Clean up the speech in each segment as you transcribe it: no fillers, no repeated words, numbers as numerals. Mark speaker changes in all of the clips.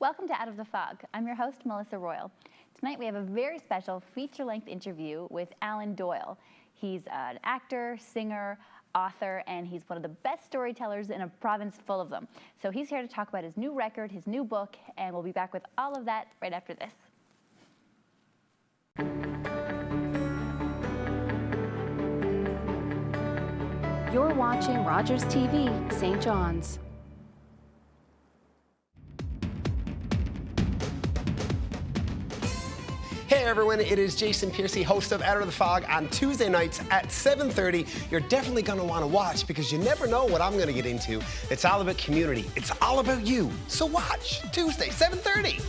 Speaker 1: Welcome to Out of the Fog. I'm your host, Melissa Royal. Tonight we have a very special feature-length interview with Alan Doyle. He's an actor, singer, author, and he's one of the best storytellers in a province full of them. So he's here to talk about his new record, his new book, and we'll be back with all of that right after this.
Speaker 2: You're watching Rogers TV, St. John's.
Speaker 3: Hey everyone, it is Jason Piercy, host of Out of the Fog on Tuesday nights at 7:30. You're definitely going to want to watch because you never know what I'm going to get into. It's all about community. It's all about you. So watch Tuesday, 7:30.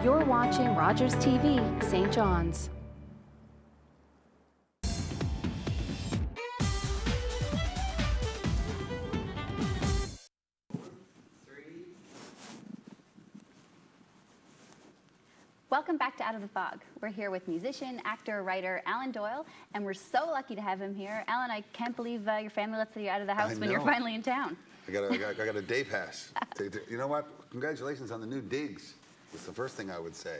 Speaker 2: You're watching Rogers TV, St. John's.
Speaker 1: Welcome back to Out of the Fog. We're here with musician, actor, writer Alan Doyle, and we're so lucky to have him here. Alan, I can't believe your family lets you out of the house when you're finally in town.
Speaker 4: I got a day pass. You know what? Congratulations on the new digs. That's the first thing I would say.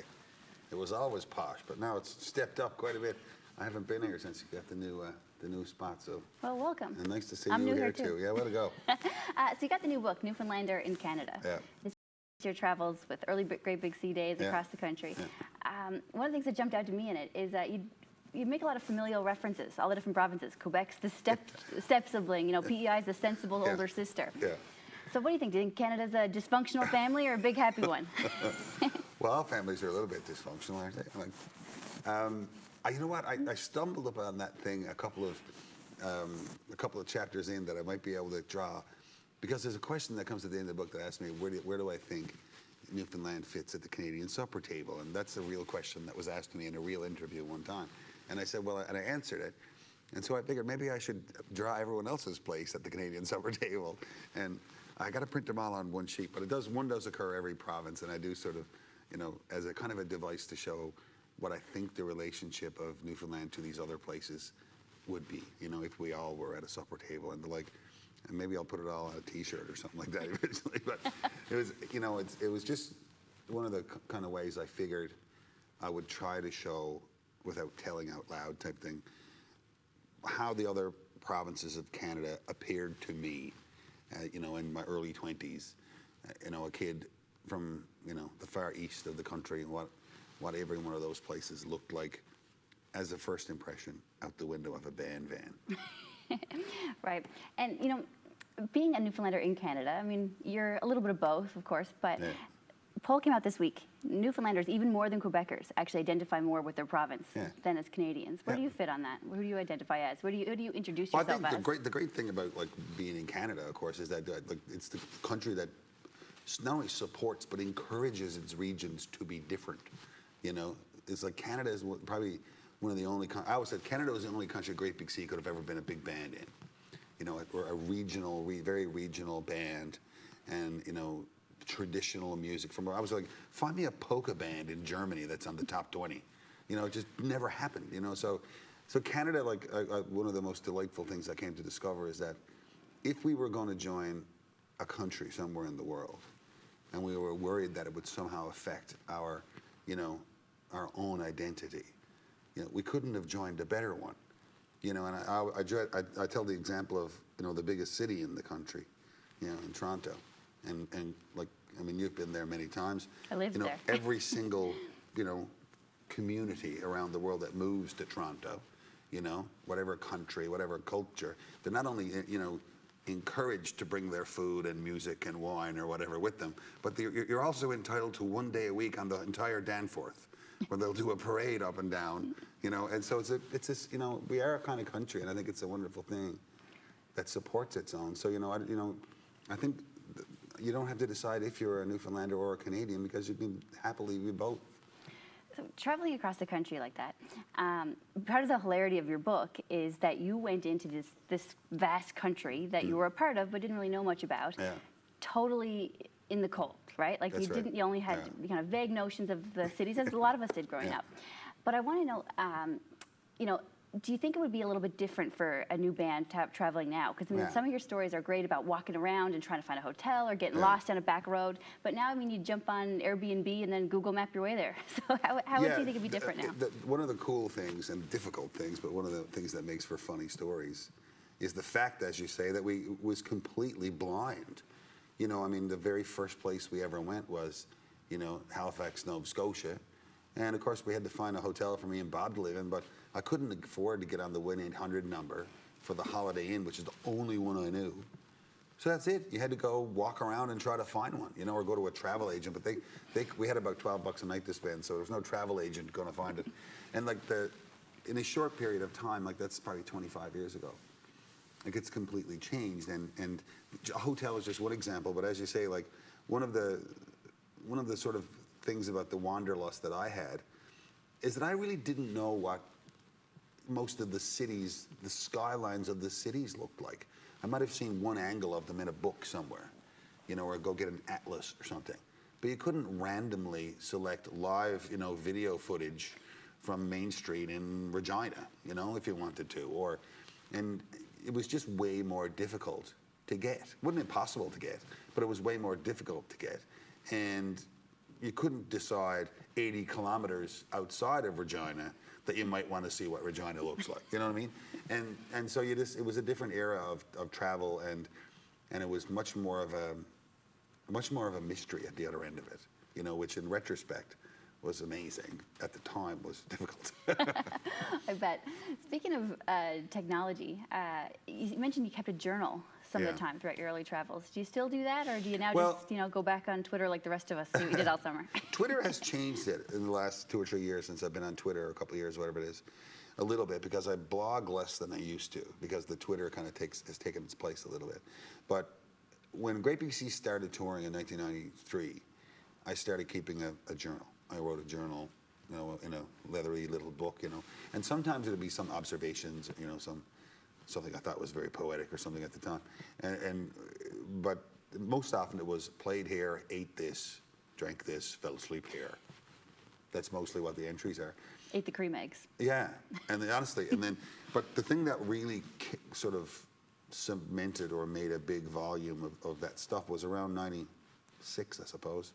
Speaker 4: It was always posh, but now it's stepped up quite a bit. I haven't been here since you got the new spot, so.
Speaker 1: Well, welcome.
Speaker 4: And nice to see
Speaker 1: I'm
Speaker 4: you
Speaker 1: new
Speaker 4: here too. Yeah, way to go.
Speaker 1: So you got the new book, Newfoundlander in Canada.
Speaker 4: Yeah.
Speaker 1: This is your travels with early Great Big Sea Days across the country. Yeah. One of the things that jumped out to me in it is that you make a lot of familial references, all the different provinces. Quebec's the step sibling, you know, PEI's the sensible older sister. Yeah. So what do you think? Do you think Canada's a dysfunctional family or a big happy one?
Speaker 4: Well, all families are a little bit dysfunctional, aren't they? Like, you know what? I stumbled upon that thing a couple of chapters in that I might be able to draw, because there's a question that comes at the end of the book that asks me, where do I think Newfoundland fits at the Canadian supper table? And that's a real question that was asked to me in a real interview one time. And I said, well, and I answered it. And so I figured maybe I should draw everyone else's place at the Canadian supper table. And I got to print them all on one sheet, but one does occur every province, and I do sort of, you know, as a kind of a device to show what I think the relationship of Newfoundland to these other places would be, you know, if we all were at a supper table, and maybe I'll put it all on a T-shirt or something like that eventually. But it was, you know, it was just one of the kind of ways I figured I would try to show, without telling out loud type thing, how the other provinces of Canada appeared to me. You know, in my early 20s, you know, a kid from, you know, the far east of the country, and what every one of those places looked like as a first impression out the window of a band van.
Speaker 1: Right. And, you know, being a Newfoundlander in Canada, I mean, you're a little bit of both, of course, but a poll came out this week. Newfoundlanders, even more than Quebecers, actually identify more with their province than as Canadians. Where do you fit on that? Who do you identify as? Who do you introduce yourself as?
Speaker 4: I think the great thing about like being in Canada, of course, is that like it's the country that not only supports but encourages its regions to be different. You know, it's like Canada is probably one of the only. I always said Canada was the only country Great Big Sea could have ever been a big band in. You know, or a regional, very regional band, and you know, traditional music from where I was like, find me a polka band in Germany that's on the top 20. You know, it just never happened, you know. So Canada, like one of the most delightful things I came to discover is that if we were going to join a country somewhere in the world, and we were worried that it would somehow affect our, you know, our own identity, you know, we couldn't have joined a better one. You know, and I tell the example of, you know, the biggest city in the country, you know, in Toronto. And like, I mean, you've been there many times.
Speaker 1: I lived
Speaker 4: there.
Speaker 1: there.
Speaker 4: Every single, you know, community around the world that moves to Toronto, you know, whatever country, whatever culture, they're not only, you know, encouraged to bring their food and music and wine or whatever with them, but you're also entitled to one day a week on the entire Danforth, where they'll do a parade up and down, you know. And so it's this, you know, we are a kind of country, and I think it's a wonderful thing that supports its own. So, you know, I think you don't have to decide if you're a Newfoundlander or a Canadian, because you can happily be both.
Speaker 1: So traveling across the country like that, part of the hilarity of your book is that you went into this vast country that you were a part of but didn't really know much about.
Speaker 4: Yeah.
Speaker 1: totally in the cold, right? Like
Speaker 4: That's
Speaker 1: you
Speaker 4: right.
Speaker 1: didn't, you only had kind of vague notions of the cities, as a lot of us did growing up. But I want to know, you know, do you think it would be a little bit different for a new band traveling now? Because I mean, some of your stories are great about walking around and trying to find a hotel or getting lost down a back road. But now, I mean, you jump on Airbnb and then Google Map your way there. So how would you think it'd be different now?
Speaker 4: One of the cool things and difficult things, but one of the things that makes for funny stories is the fact, as you say, that we was completely blind. You know, I mean, the very first place we ever went was, you know, Halifax, Nova Scotia. And of course, we had to find a hotel for me and Bob to live in, but I couldn't afford to get on the 1-800 number for the Holiday Inn, which is the only one I knew. So that's it. You had to go walk around and try to find one, you know, or go to a travel agent. But we had about $12 a night to spend, so there was no travel agent going to find it. And like in a short period of time, like that's probably 25 years ago, like it's completely changed. And a hotel is just one example. But as you say, like one of the sort of things about the wanderlust that I had is that I really didn't know what most of the cities, the skylines of the cities looked like. I might have seen one angle of them in a book somewhere, you know, or go get an atlas or something. But you couldn't randomly select live, you know, video footage from Main Street in Regina, you know, if you wanted to. And it was just way more difficult to get. It wasn't impossible to get, but it was way more difficult to get. And you couldn't decide 80 kilometers outside of Regina that you might want to see what Regina looks like. You know what I mean? And so it was a different era of travel, and it was much more of a mystery at the other end of it. You know, which in retrospect was amazing. At the time was difficult.
Speaker 1: I bet. Speaking of technology, you mentioned you kept a journal some of the time throughout your early travels. Do you still do that, or do you now just, you know, go back on Twitter like the rest of us, see what you did all summer?
Speaker 4: Twitter has changed it in the last 2 or 3 years since I've been on Twitter, or a couple of years, whatever it is, a little bit, because I blog less than I used to, because the Twitter kind of has taken its place a little bit. But when Great BC started touring in 1993, I started keeping a journal. I wrote a journal, you know, in a leathery little book, you know, and sometimes it would be some observations, you know, something I thought was very poetic or something at the time, but most often it was played here, ate this, drank this, fell asleep here. That's mostly what the entries are.
Speaker 1: Ate the cream eggs.
Speaker 4: Yeah, and honestly, but the thing that really sort of cemented or made a big volume of that stuff was around 96, I suppose.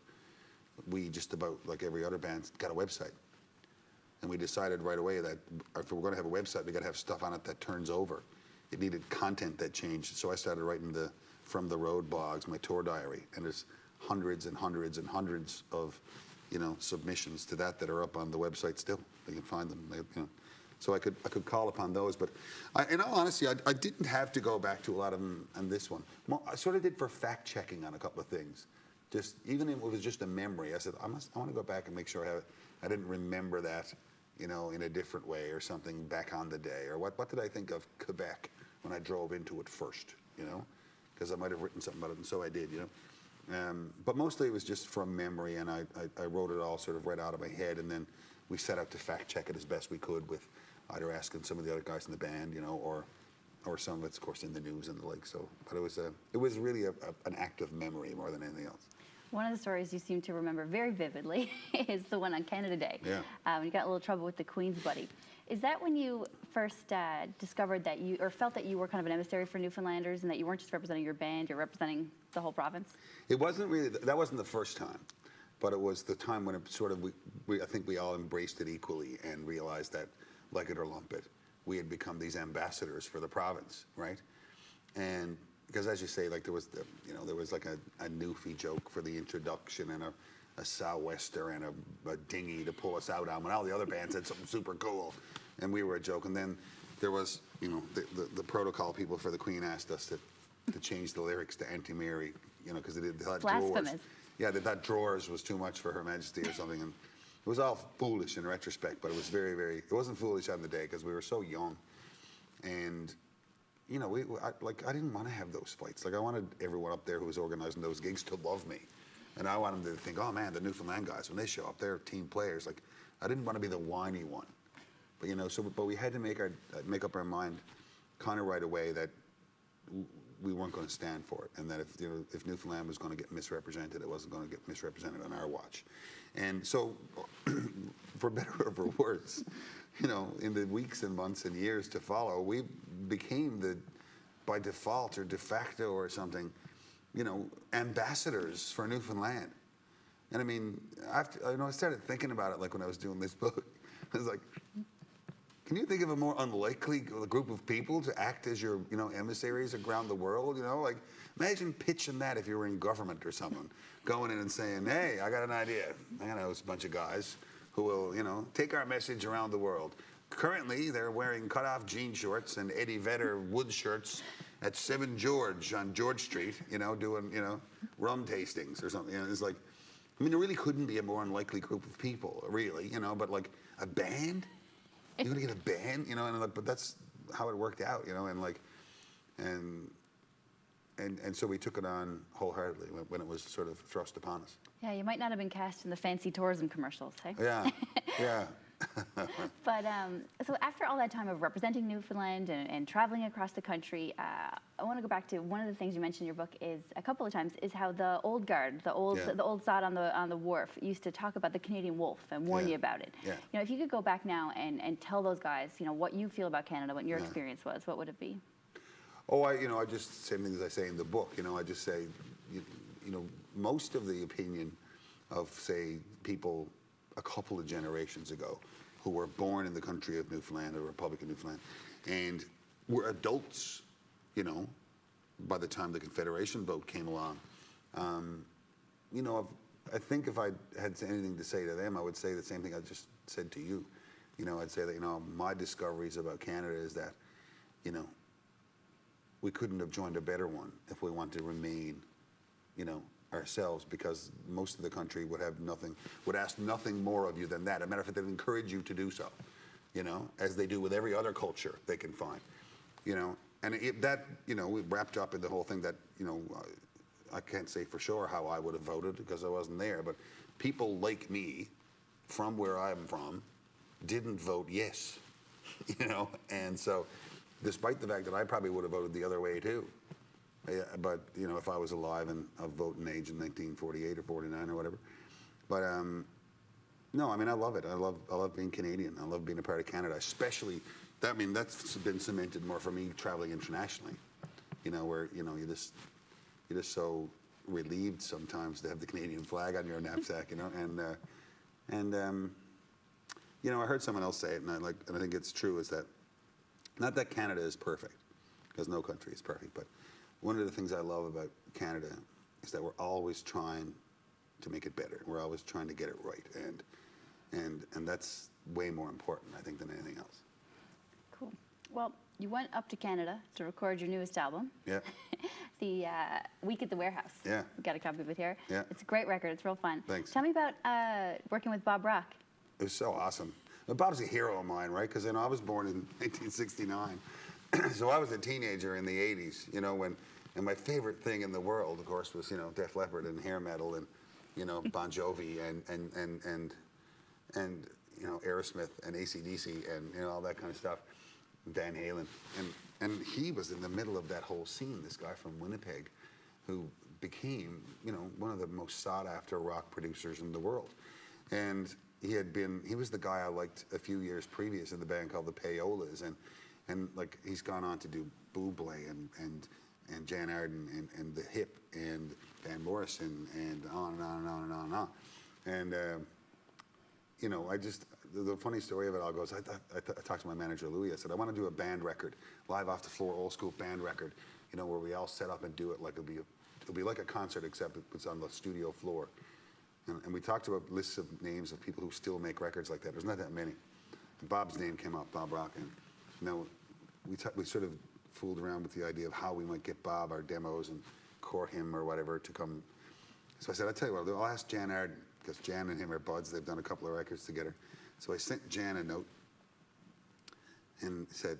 Speaker 4: We just about, like every other band, got a website. And we decided right away that if we're going to have a website, we got to have stuff on it that turns over. It needed content that changed. So I started writing From the Road blogs, my tour diary. And there's hundreds and hundreds and hundreds of, you know, submissions to that are up on the website still. You can find them, you know. So I could call upon those. But in all honesty, I didn't have to go back to a lot of them on this one. I sort of did for fact checking on a couple of things. Just even if it was just a memory, I said I want to go back and make sure I didn't remember that, you know, in a different way or something back on the day, or what did I think of Quebec when I drove into it first, you know, because I might have written something about it, and so I did, you know. But mostly it was just from memory, and I wrote it all sort of right out of my head, and then we set out to fact check it as best we could with either asking some of the other guys in the band, you know, or some of it's of course in the news and the like. So, but it was really an act of memory more than anything else.
Speaker 1: One of the stories you seem to remember very vividly is the one on Canada Day.
Speaker 4: Yeah.
Speaker 1: You got a little trouble with the Queen's Buddy. Is that when you first discovered that or felt that you were kind of an emissary for Newfoundlanders and that you weren't just representing your band, you're representing the whole province?
Speaker 4: It wasn't really, that wasn't the first time, but it was the time when it sort of, I think we all embraced it equally and realized that, like it or lump it, we had become these ambassadors for the province, right? And because as you say, like there was like a Newfie joke for the introduction and a sou'wester and a dinghy to pull us out on when all the other bands had something super cool, and we were a joke. And then there was, you know, the protocol people for the Queen asked us to change the lyrics to Auntie Mary, you know, because they thought drawers. Yeah, they thought drawers was too much for Her Majesty or something, and it was all foolish in retrospect, but it was very, very. It wasn't foolish on the day because we were so young, and. You know, I didn't want to have those fights. Like, I wanted everyone up there who was organizing those gigs to love me. And I wanted them to think, oh man, the Newfoundland guys, when they show up, they're team players. Like, I didn't want to be the whiny one. But, you know, but we had to make up our mind kind of right away that we weren't going to stand for it, and that if Newfoundland was going to get misrepresented, it wasn't going to get misrepresented on our watch. And so, for better or for worse, in the weeks and months and years to follow, we became by default or de facto or something, ambassadors for Newfoundland. And I mean, I started thinking about it like when I was doing this book. I was like, can you think of a more unlikely group of people to act as your, emissaries around the world? Like imagine pitching that if you were in government or someone, going in and saying, hey, I got an idea. I got a bunch of guys who will, take our message around the world. Currently, they're wearing cut-off jean shorts and Eddie Vedder wood shirts at 7 George on George Street, doing, rum tastings or something. It's like, there really couldn't be a more unlikely group of people, really, but like a band? You're gonna get a band, but that's how it worked out, and so we took it on wholeheartedly when it was sort of thrust upon us.
Speaker 1: Yeah, you might not have been cast in the fancy tourism commercials, hey?
Speaker 4: Yeah, yeah.
Speaker 1: But so after all that time of representing Newfoundland and traveling across the country, I want to go back to one of the things you mentioned in your book is a couple of times is how the old guard, the old sod on the wharf used to talk about the Canadian wolf and warn you about it.
Speaker 4: Yeah.
Speaker 1: If you could go back now and tell those guys, what you feel about Canada, what your experience was, what would it be?
Speaker 4: Oh, I just same things I say in the book. I just say, most of the opinion of say people a couple of generations ago who were born in the country of Newfoundland, the Republic of Newfoundland, and were adults, by the time the Confederation vote came along. I think if I had anything to say to them, I would say the same thing I just said to you. I'd say that, my discoveries about Canada is that, we couldn't have joined a better one if we wanted to remain, ourselves, because most of the country would ask nothing more of you than that. As a matter of fact, they'd encourage you to do so, as they do with every other culture they can find, and we wrapped up in the whole thing that, I can't say for sure how I would have voted because I wasn't there, but people like me from where I'm from didn't vote yes, and so despite the fact that I probably would have voted the other way too. But if I was alive and of voting age in 1948 or 49 or whatever, but no, I love it. I love being Canadian. I love being a part of Canada, especially. That's been cemented more for me traveling internationally. Where you're just so relieved sometimes to have the Canadian flag on your knapsack. And I heard someone else say it, and I think it's true. Is that not that Canada is perfect, because no country is perfect, but one of the things I love about Canada is that we're always trying to make it better. We're always trying to get it right, and that's way more important, I think, than anything else.
Speaker 1: Cool. Well, you went up to Canada to record your newest album.
Speaker 4: Yeah.
Speaker 1: The Week at the Warehouse.
Speaker 4: Yeah.
Speaker 1: We got a copy of it here.
Speaker 4: Yeah.
Speaker 1: It's a great record. It's real fun.
Speaker 4: Thanks.
Speaker 1: Tell me about working with Bob Rock.
Speaker 4: It was so awesome. Bob's a hero of mine, right? Because I was born in 1969, so I was a teenager in the 80s. And my favorite thing in the world, of course, was Def Leppard and hair metal and Bon Jovi and Aerosmith and AC/DC and all that kind of stuff, Van Halen, and he was in the middle of that whole scene. This guy from Winnipeg, who became one of the most sought after rock producers in the world, and he was the guy I liked a few years previous in the band called the Payolas, and like he's gone on to do Bublé and Jan Arden and The Hip and Van Morrison and on and on and on and on and on. And the funny story of it all goes, I talked to my manager Louis. I said, I want to do a band record, live off the floor, old school band record, where we all set up and do it like it'll be like a concert, except it's on the studio floor. And we talked about lists of names of people who still make records like that. There's not that many. And Bob's name came up, Bob Rock, and we sort of fooled around with the idea of how we might get Bob our demos and court him or whatever to come. So I said, I'll tell you what, I'll ask Jan Arden, because Jan and him are buds. They've done a couple of records together. So I sent Jan a note and said,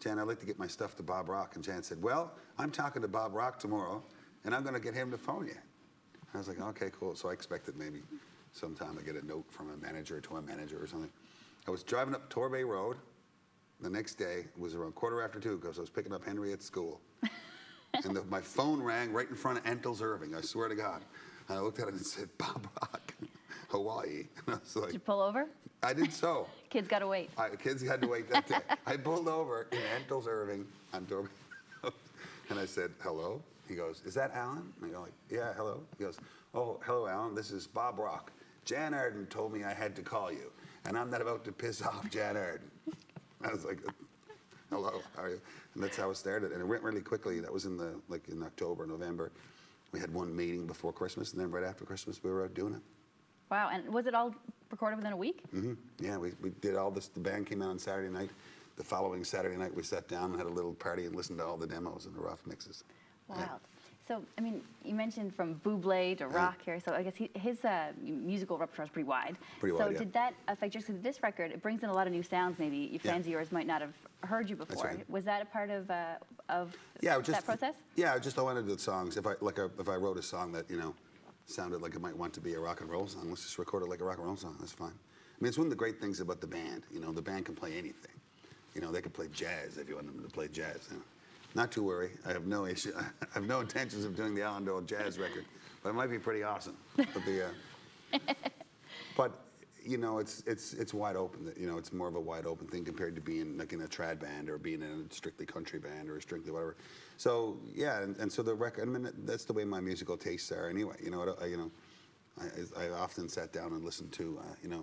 Speaker 4: Jan, I'd like to get my stuff to Bob Rock. And Jan said, well, I'm talking to Bob Rock tomorrow, and I'm going to get him to phone you. I was like, okay, cool. So I expected maybe sometime I get a note from a manager to a manager or something. I was driving up Torbay Road the next day. It was around 2:15 because I was picking up Henry at school. And my phone rang right in front of Entles Irving, I swear to God. And I looked at it and said, Bob Rock, Hawaii. And I was like,
Speaker 1: Did you pull over?
Speaker 4: I did so.
Speaker 1: Kids got to wait.
Speaker 4: Kids had to wait that day. I pulled over in Entles Irving on Dorby, and I said, hello? He goes, is that Alan? And I go like, yeah, hello. He goes, oh, hello, Alan. This is Bob Rock. Jan Arden told me I had to call you, and I'm not about to piss off Jan Arden. I was like, hello, how are you? And that's how it started. And it went really quickly. That was in October, November. We had one meeting before Christmas, and then right after Christmas, we were out doing it.
Speaker 1: Wow, and was it all recorded within a week?
Speaker 4: Mm-hmm. Yeah, we did all this. The band came out on Saturday night. The following Saturday night, we sat down and had a little party and listened to all the demos and the rough mixes.
Speaker 1: Wild.
Speaker 4: Yeah.
Speaker 1: So, I mean, you mentioned from Bublé to rock here, so I guess his musical repertoire is pretty wide.
Speaker 4: Pretty
Speaker 1: so
Speaker 4: wide, yeah.
Speaker 1: did that affect yours? Because this record, it brings in a lot of new sounds maybe your fans of yours might not have heard you before.
Speaker 4: right.
Speaker 1: Was that a part of
Speaker 4: just,
Speaker 1: that process?
Speaker 4: Yeah, I wanted the songs. If I wrote a song that, sounded like it might want to be a rock and roll song, let's just record it like a rock and roll song. That's fine. I mean, it's one of the great things about the band. The band can play anything. They can play jazz if you want them to play jazz. Not to worry. I have no issue. I have no intentions of doing the Alan Doyle jazz record, but it might be pretty awesome. But it's wide open. It's more of a wide open thing compared to being like in a trad band or being in a strictly country band or strictly whatever. So yeah, and so the record. I mean, that's the way my musical tastes are anyway. I often sat down and listened to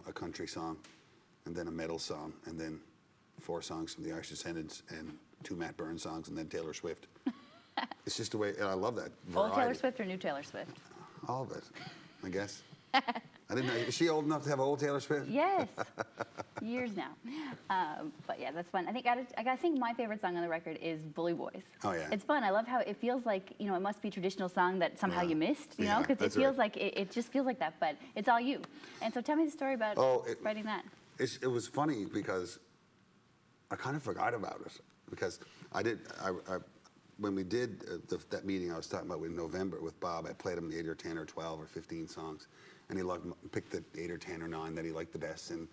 Speaker 4: a country song, and then a metal song, and then 4 songs from the Irish Descendants and 2 Matt Burns songs, and then Taylor Swift. It's just the way, and I love that variety.
Speaker 1: Old Taylor Swift or new Taylor Swift?
Speaker 4: All of it, I guess. I didn't know. Is she old enough to have old Taylor Swift?
Speaker 1: Yes, years now. But yeah, that's fun. I think my favorite song on the record is Bully Boys.
Speaker 4: Oh yeah.
Speaker 1: It's fun. I love how it feels like it must be a traditional song that somehow you missed.
Speaker 4: Yeah,
Speaker 1: because it feels like it just feels like that. But it's all you. And so tell me the story about writing that.
Speaker 4: It was funny because I kind of forgot about it because when we did that meeting I was talking about in November with Bob, I played him 8 or 10 or 12 or 15 songs, and he picked the 8 or 10 or 9 that he liked the best, and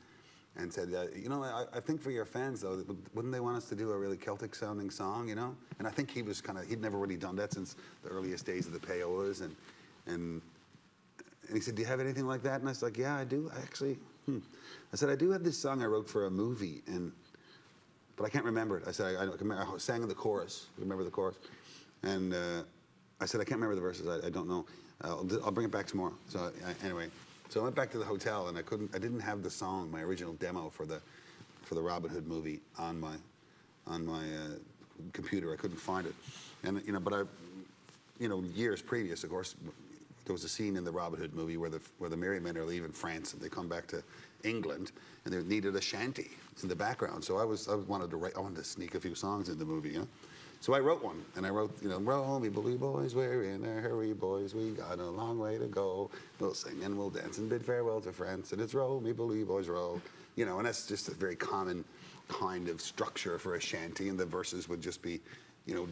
Speaker 4: said, I think for your fans though, wouldn't they want us to do a really Celtic sounding song, And I think he'd never really done that since the earliest days of the Payolas, and he said, do you have anything like that? And I was like, yeah, I do, actually. I said, I do have this song I wrote for a movie, but I can't remember it. I said, I sang in the chorus. Remember the chorus? And I said, I can't remember the verses. I don't know. I'll bring it back tomorrow. So anyway, so I went back to the hotel, and I didn't have the song, my original demo for the Robin Hood movie on my computer. I couldn't find it, and but years previous, of course, there was a scene in the Robin Hood movie where the merry men are leaving France and they come back to England, and they needed a shanty in the background. So I wanted to sneak a few songs in the movie, So I wrote one, and I wrote, roll me bully boys, we're in a hurry boys, we got a long way to go. We'll sing and we'll dance and bid farewell to France, and it's roll me bully boys roll. And that's just a very common kind of structure for a shanty, and the verses would just be,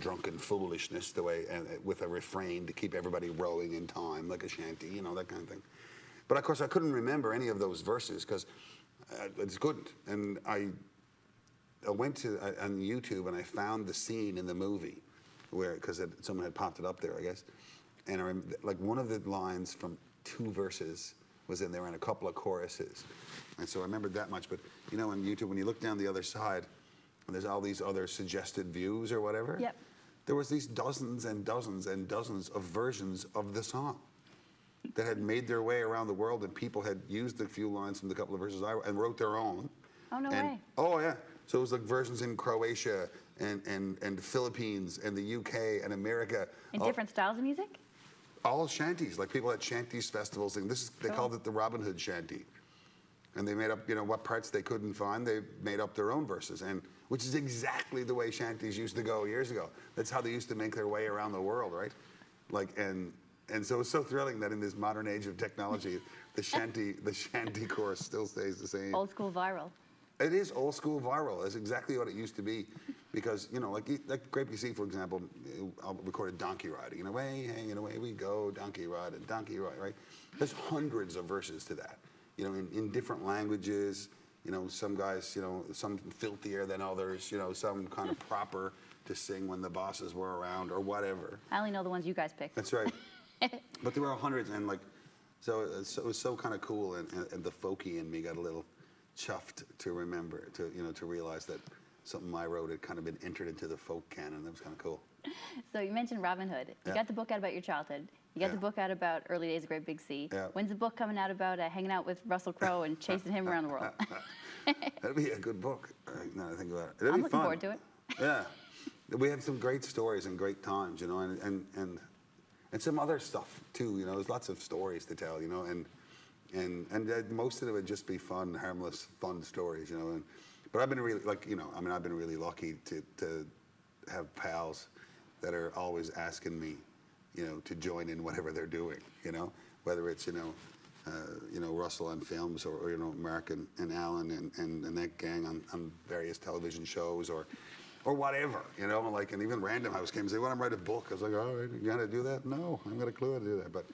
Speaker 4: drunken foolishness the way, and with a refrain to keep everybody rowing in time like a shanty, that kind of thing. But of course, I couldn't remember any of those verses because I just couldn't. And I went on YouTube and I found the scene in the movie because someone had popped it up there, I guess. And one of the lines from 2 verses was in there and a couple of choruses. And so I remembered that much. But on YouTube, when you look down the other side, and there's all these other suggested views or whatever.
Speaker 1: Yep.
Speaker 4: There was these dozens and dozens and dozens of versions of the song that had made their way around the world, and people had used a few lines from the couple of verses and wrote their own.
Speaker 1: Oh, no way.
Speaker 4: Oh, yeah. So it was like versions in Croatia and the Philippines and the UK and America.
Speaker 1: In different styles of music?
Speaker 4: All shanties. Like people at shanties festivals. They called it the Robin Hood shanty. And they made up, what parts they couldn't find, they made up their own verses, which is exactly the way shanties used to go years ago. That's how they used to make their way around the world, right? And so it's so thrilling that in this modern age of technology, the shanty chorus still stays the same.
Speaker 1: Old school viral.
Speaker 4: It is old school viral. It's exactly what it used to be, because like Grape You See, for example, I recorded Donkey Riding. Away, hanging away we go, donkey riding, right? There's hundreds of verses to that. In different languages, some guys, some filthier than others, some kind of proper, to sing when the bosses were around or whatever.
Speaker 1: I only know the ones you guys picked.
Speaker 4: That's right. But there were hundreds, and like, so it was so kind of cool, and the folky in me got a little chuffed to remember, to realize that something I wrote had kind of been entered into the folk canon. That was kind of cool.
Speaker 1: So you mentioned Robin Hood. You got the book out about your childhood. You got the book out about early days of Great Big Sea.
Speaker 4: Yeah.
Speaker 1: When's the book coming out about hanging out with Russell Crowe and chasing him around the world?
Speaker 4: That'd be a good book. Now that I think about it. It'd
Speaker 1: I'm
Speaker 4: be
Speaker 1: looking
Speaker 4: fun.
Speaker 1: forward to it.
Speaker 4: Yeah. We had some great stories and great times, and some other stuff too. There's lots of stories to tell, and most of it would just be fun, harmless, fun stories, but I've been really I've been really lucky to have pals that are always asking me, to join in whatever they're doing, whether it's Russell on films or Mark and Alan and that gang on various television shows or whatever, and even Random House came and said, "Well, I'm writing a book." I was like, "All right, you got to do that?" No, I haven't got a clue how to do that, but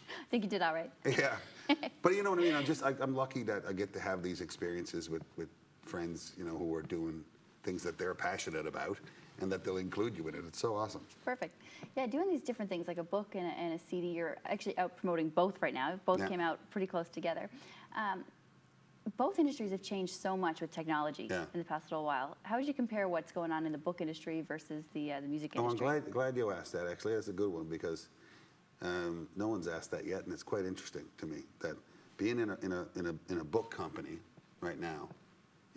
Speaker 1: I think you did all right.
Speaker 4: yeah. But you know what I mean? I'm lucky that I get to have these experiences with friends, who are doing things that they're passionate about, and that they'll include you in it. It's so awesome.
Speaker 1: Perfect. Yeah, doing these different things like a book and a CD, you're actually out promoting both right now. Both came out pretty close together. Both industries have changed so much with technology in the past little while. How would you compare what's going on in the book industry versus the music industry?
Speaker 4: I'm glad you asked that, actually. That's a good one, because no one's asked that yet, and it's quite interesting to me that being in a book company right now,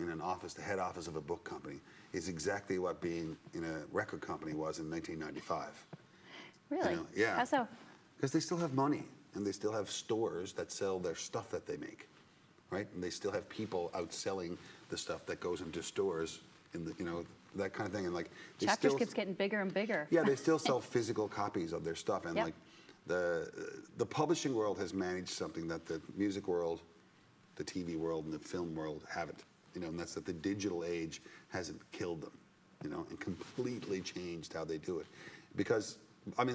Speaker 4: in an office, the head office of a book company, is exactly what being in a record company was in 1995.
Speaker 1: Really?
Speaker 4: Yeah.
Speaker 1: How so?
Speaker 4: Because they still have money, and they still have stores that sell their stuff that they make, right? And they still have people out selling the stuff that goes into stores, in the that kind of thing. And like
Speaker 1: Chapters keeps getting bigger and bigger.
Speaker 4: Yeah, they still sell physical copies of their stuff, and like the publishing world has managed something that the music world, the TV world, and the film world haven't. And that's that the digital age hasn't killed them, and completely changed how they do it. Because,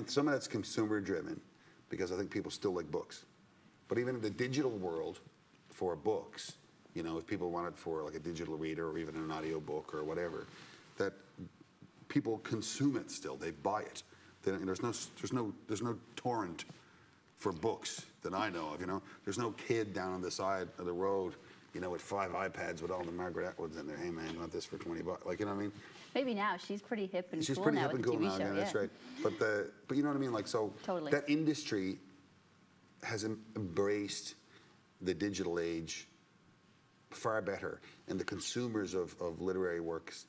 Speaker 4: some of that's consumer driven, because I think people still like books. But even in the digital world, for books, if people want it for like a digital reader or even an audio book or whatever, that people consume it still. They buy it. There's no torrent for books that I know of. There's no kid down on the side of the road, with 5 iPads with all the Margaret Atwoods in there. Hey man, you want this for $20? Like, you know what I mean?
Speaker 1: Maybe now she's pretty hip and
Speaker 4: She's
Speaker 1: cool
Speaker 4: pretty
Speaker 1: now
Speaker 4: hip
Speaker 1: with
Speaker 4: and
Speaker 1: the
Speaker 4: cool
Speaker 1: TV
Speaker 4: now.
Speaker 1: show.
Speaker 4: Yeah, that's right. But you know what I mean? Like, so
Speaker 1: Totally.
Speaker 4: that industry has embraced the digital age far better, and the consumers of literary works,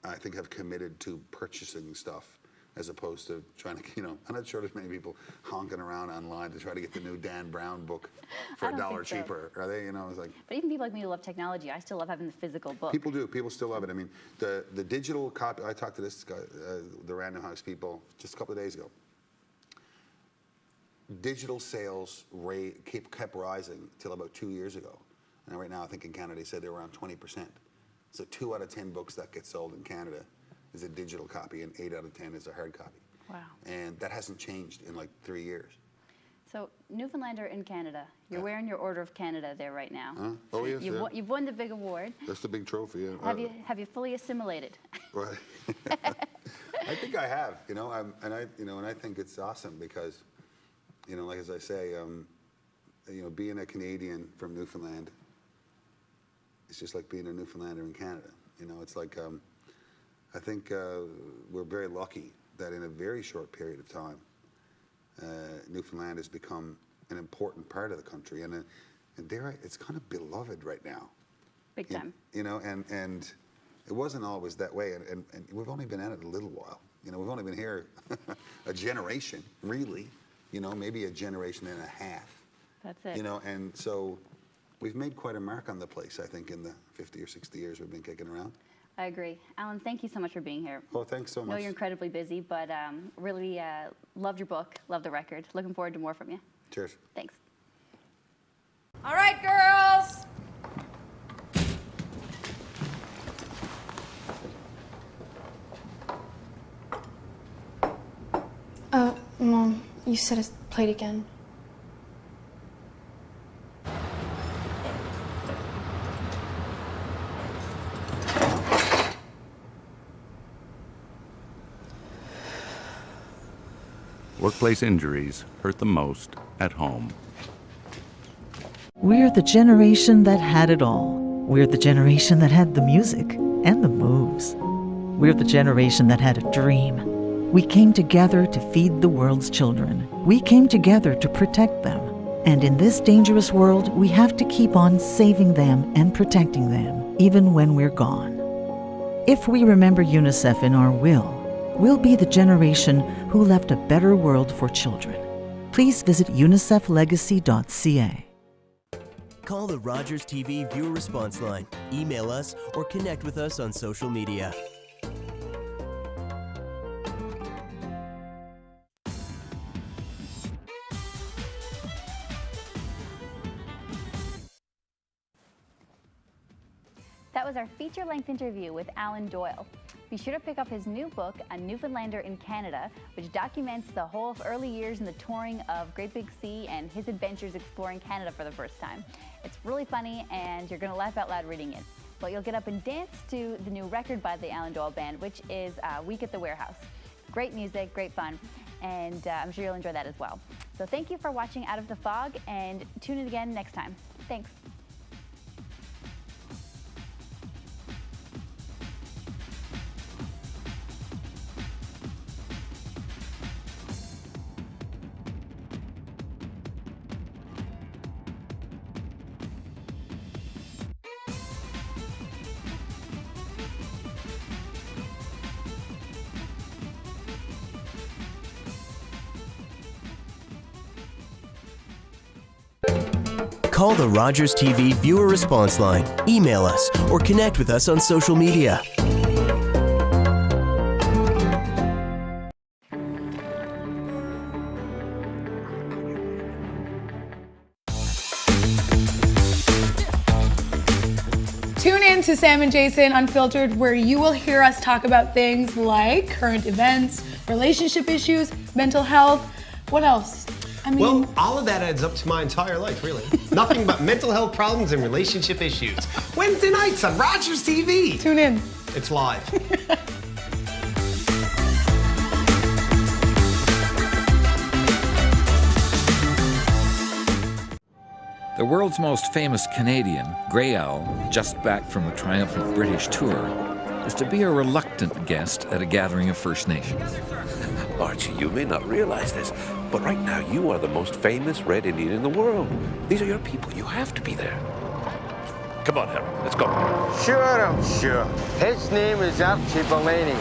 Speaker 4: I think, have committed to purchasing stuff as opposed to trying to, I'm not sure there's many people honking around online to try to get the new Dan Brown book for $1 cheaper. Are they? It's like.
Speaker 1: But even people like me who love technology, I still love having the physical book.
Speaker 4: People do. People still love it. The digital copy. I talked to this guy, the Random House people, just a couple of days ago. Digital sales rate kept rising till about 2 years ago, and right now I think in Canada they said they're around 20%. So 2 out of 10 books that get sold in Canada is a digital copy, and 8 out of 10 is a hard copy.
Speaker 1: Wow.
Speaker 4: And that hasn't changed in like 3 years.
Speaker 1: So Newfoundlander in Canada, you're wearing your Order of Canada there right now.
Speaker 4: Huh? Oh yes,
Speaker 1: You've won the big award.
Speaker 4: That's the big trophy. Yeah.
Speaker 1: Have you fully assimilated?
Speaker 4: Right. I think I have. And I think it's awesome because, like as I say, being a Canadian from Newfoundland, it's just like being a Newfoundlander in Canada. It's like. I think we're very lucky that in a very short period of time, Newfoundland has become an important part of the country, and it's kind of beloved right now.
Speaker 1: Big time.
Speaker 4: And it wasn't always that way, and we've only been at it a little while. We've only been here a generation, really. Maybe a generation and a half.
Speaker 1: That's it.
Speaker 4: And so we've made quite a mark on the place, I think, in the 50 or 60 years we've been kicking around.
Speaker 1: I agree. Alan, thank you so much for being here.
Speaker 4: Oh, thanks so much.
Speaker 1: I know you're incredibly busy, but really loved your book, loved the record. Looking forward to more from you.
Speaker 4: Cheers.
Speaker 1: Thanks.
Speaker 5: All right, girls.
Speaker 6: Mom, you said it's played again.
Speaker 7: Workplace injuries hurt the most at home.
Speaker 8: We're the generation that had it all. We're the generation that had the music and the moves. We're the generation that had a dream. We came together to feed the world's children. We came together to protect them. And in this dangerous world, we have to keep on saving them and protecting them, even when we're gone. If we remember UNICEF in our will, we'll be the generation who left a better world for children. Please visit uniceflegacy.ca.
Speaker 9: Call the Rogers TV viewer response line, email us, or connect with us on social media.
Speaker 1: That was our feature-length interview with Alan Doyle. Be sure to pick up his new book, A Newfoundlander in Canada, which documents the whole of early years in the touring of Great Big Sea and his adventures exploring Canada for the first time. It's really funny, and you're going to laugh out loud reading it. But you'll get up and dance to the new record by the Alan Doyle Band, which is Week at the Warehouse. Great music, great fun, and I'm sure you'll enjoy that as well. So thank you for watching Out of the Fog, and tune in again next time. Thanks.
Speaker 9: Call the Rogers TV viewer response line, email us, or connect with us on social media.
Speaker 10: Tune in to Sam and Jason Unfiltered, where you will hear us talk about things like current events, relationship issues, mental health. What else? I mean,
Speaker 3: well, all of that adds up to my entire life, really. Nothing but mental health problems and relationship issues. Wednesday nights on Rogers TV.
Speaker 10: Tune in.
Speaker 3: It's live.
Speaker 11: The world's most famous Canadian, Grey Owl, just back from a triumphant British tour, is to be a reluctant guest at a gathering of First Nations.
Speaker 12: Archie, you may not realize this, but right now you are the most famous Red Indian in the world. These are your people. You have to be there. Come on, Harry, let's go.
Speaker 13: Sure, I'm sure. His name is Archie Bellini,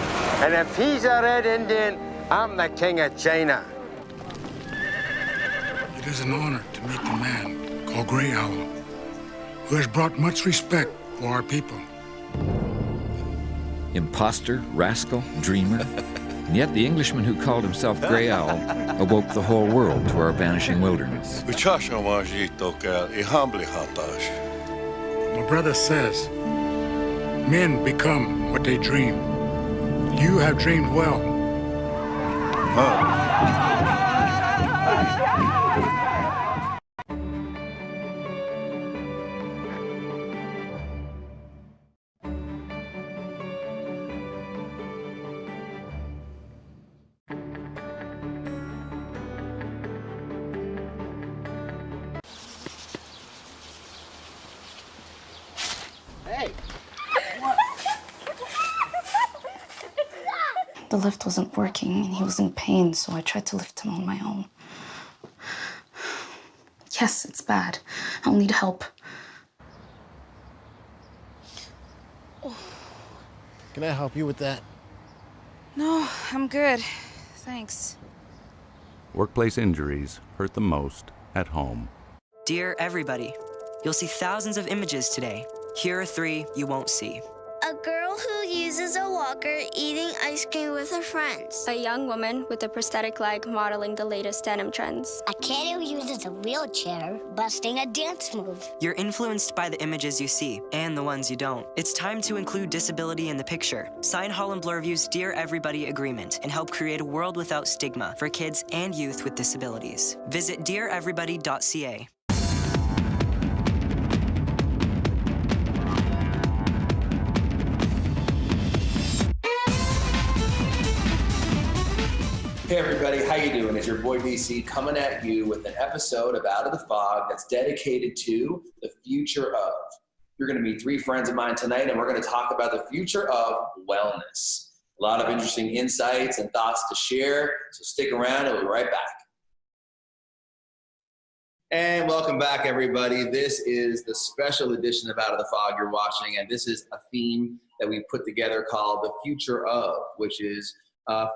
Speaker 13: and if he's a Red Indian, I'm the King of China.
Speaker 14: It is an honor to meet the man called Grey Owl, who has brought much respect for our people.
Speaker 11: Imposter, rascal, dreamer. And yet the Englishman who called himself Grey Owl awoke the whole world to our vanishing wilderness.
Speaker 14: My brother says, men become what they dream. You have dreamed well.
Speaker 6: The lift wasn't working and he was in pain, so I tried to lift him on my own. Yes, it's bad. I'll need help.
Speaker 15: Can I help you with that?
Speaker 5: No, I'm good. Thanks.
Speaker 7: Workplace injuries hurt the most at home.
Speaker 16: Dear everybody, you'll see thousands of images today. Here are 3 you won't see.
Speaker 17: A girl who uses a walker eating ice cream with her friends.
Speaker 18: A young woman with a prosthetic leg modeling the latest denim trends.
Speaker 17: A kid who uses a wheelchair busting a dance move.
Speaker 16: You're influenced by the images you see and the ones you don't. It's time to include disability in the picture. Sign Holland Bloorview's Dear Everybody agreement and help create a world without stigma for kids and youth with disabilities. Visit deareverybody.ca.
Speaker 19: Hey everybody, how you doing? It's your boy DC coming at you with an episode of Out of the Fog that's dedicated to the future of. You're going to meet 3 friends of mine tonight, and we're going to talk about the future of wellness. A lot of interesting insights and thoughts to share, so stick around and we'll be right back. And welcome back, everybody. This is the special edition of Out of the Fog you're watching, and this is a theme that we put together called The Future Of, which is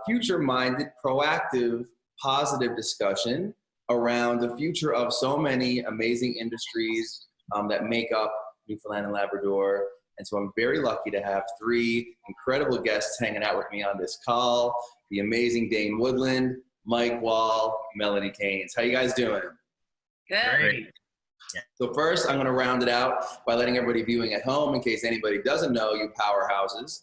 Speaker 19: future-minded, proactive, positive discussion around the future of so many amazing industries that make up Newfoundland and Labrador. And so I'm very lucky to have 3 incredible guests hanging out with me on this call. The amazing Dane Woodland, Mike Wall, Melanie Keynes. How you guys doing?
Speaker 20: Good.
Speaker 19: Great. So first, I'm going to round it out by letting everybody viewing at home, in case anybody doesn't know you powerhouses.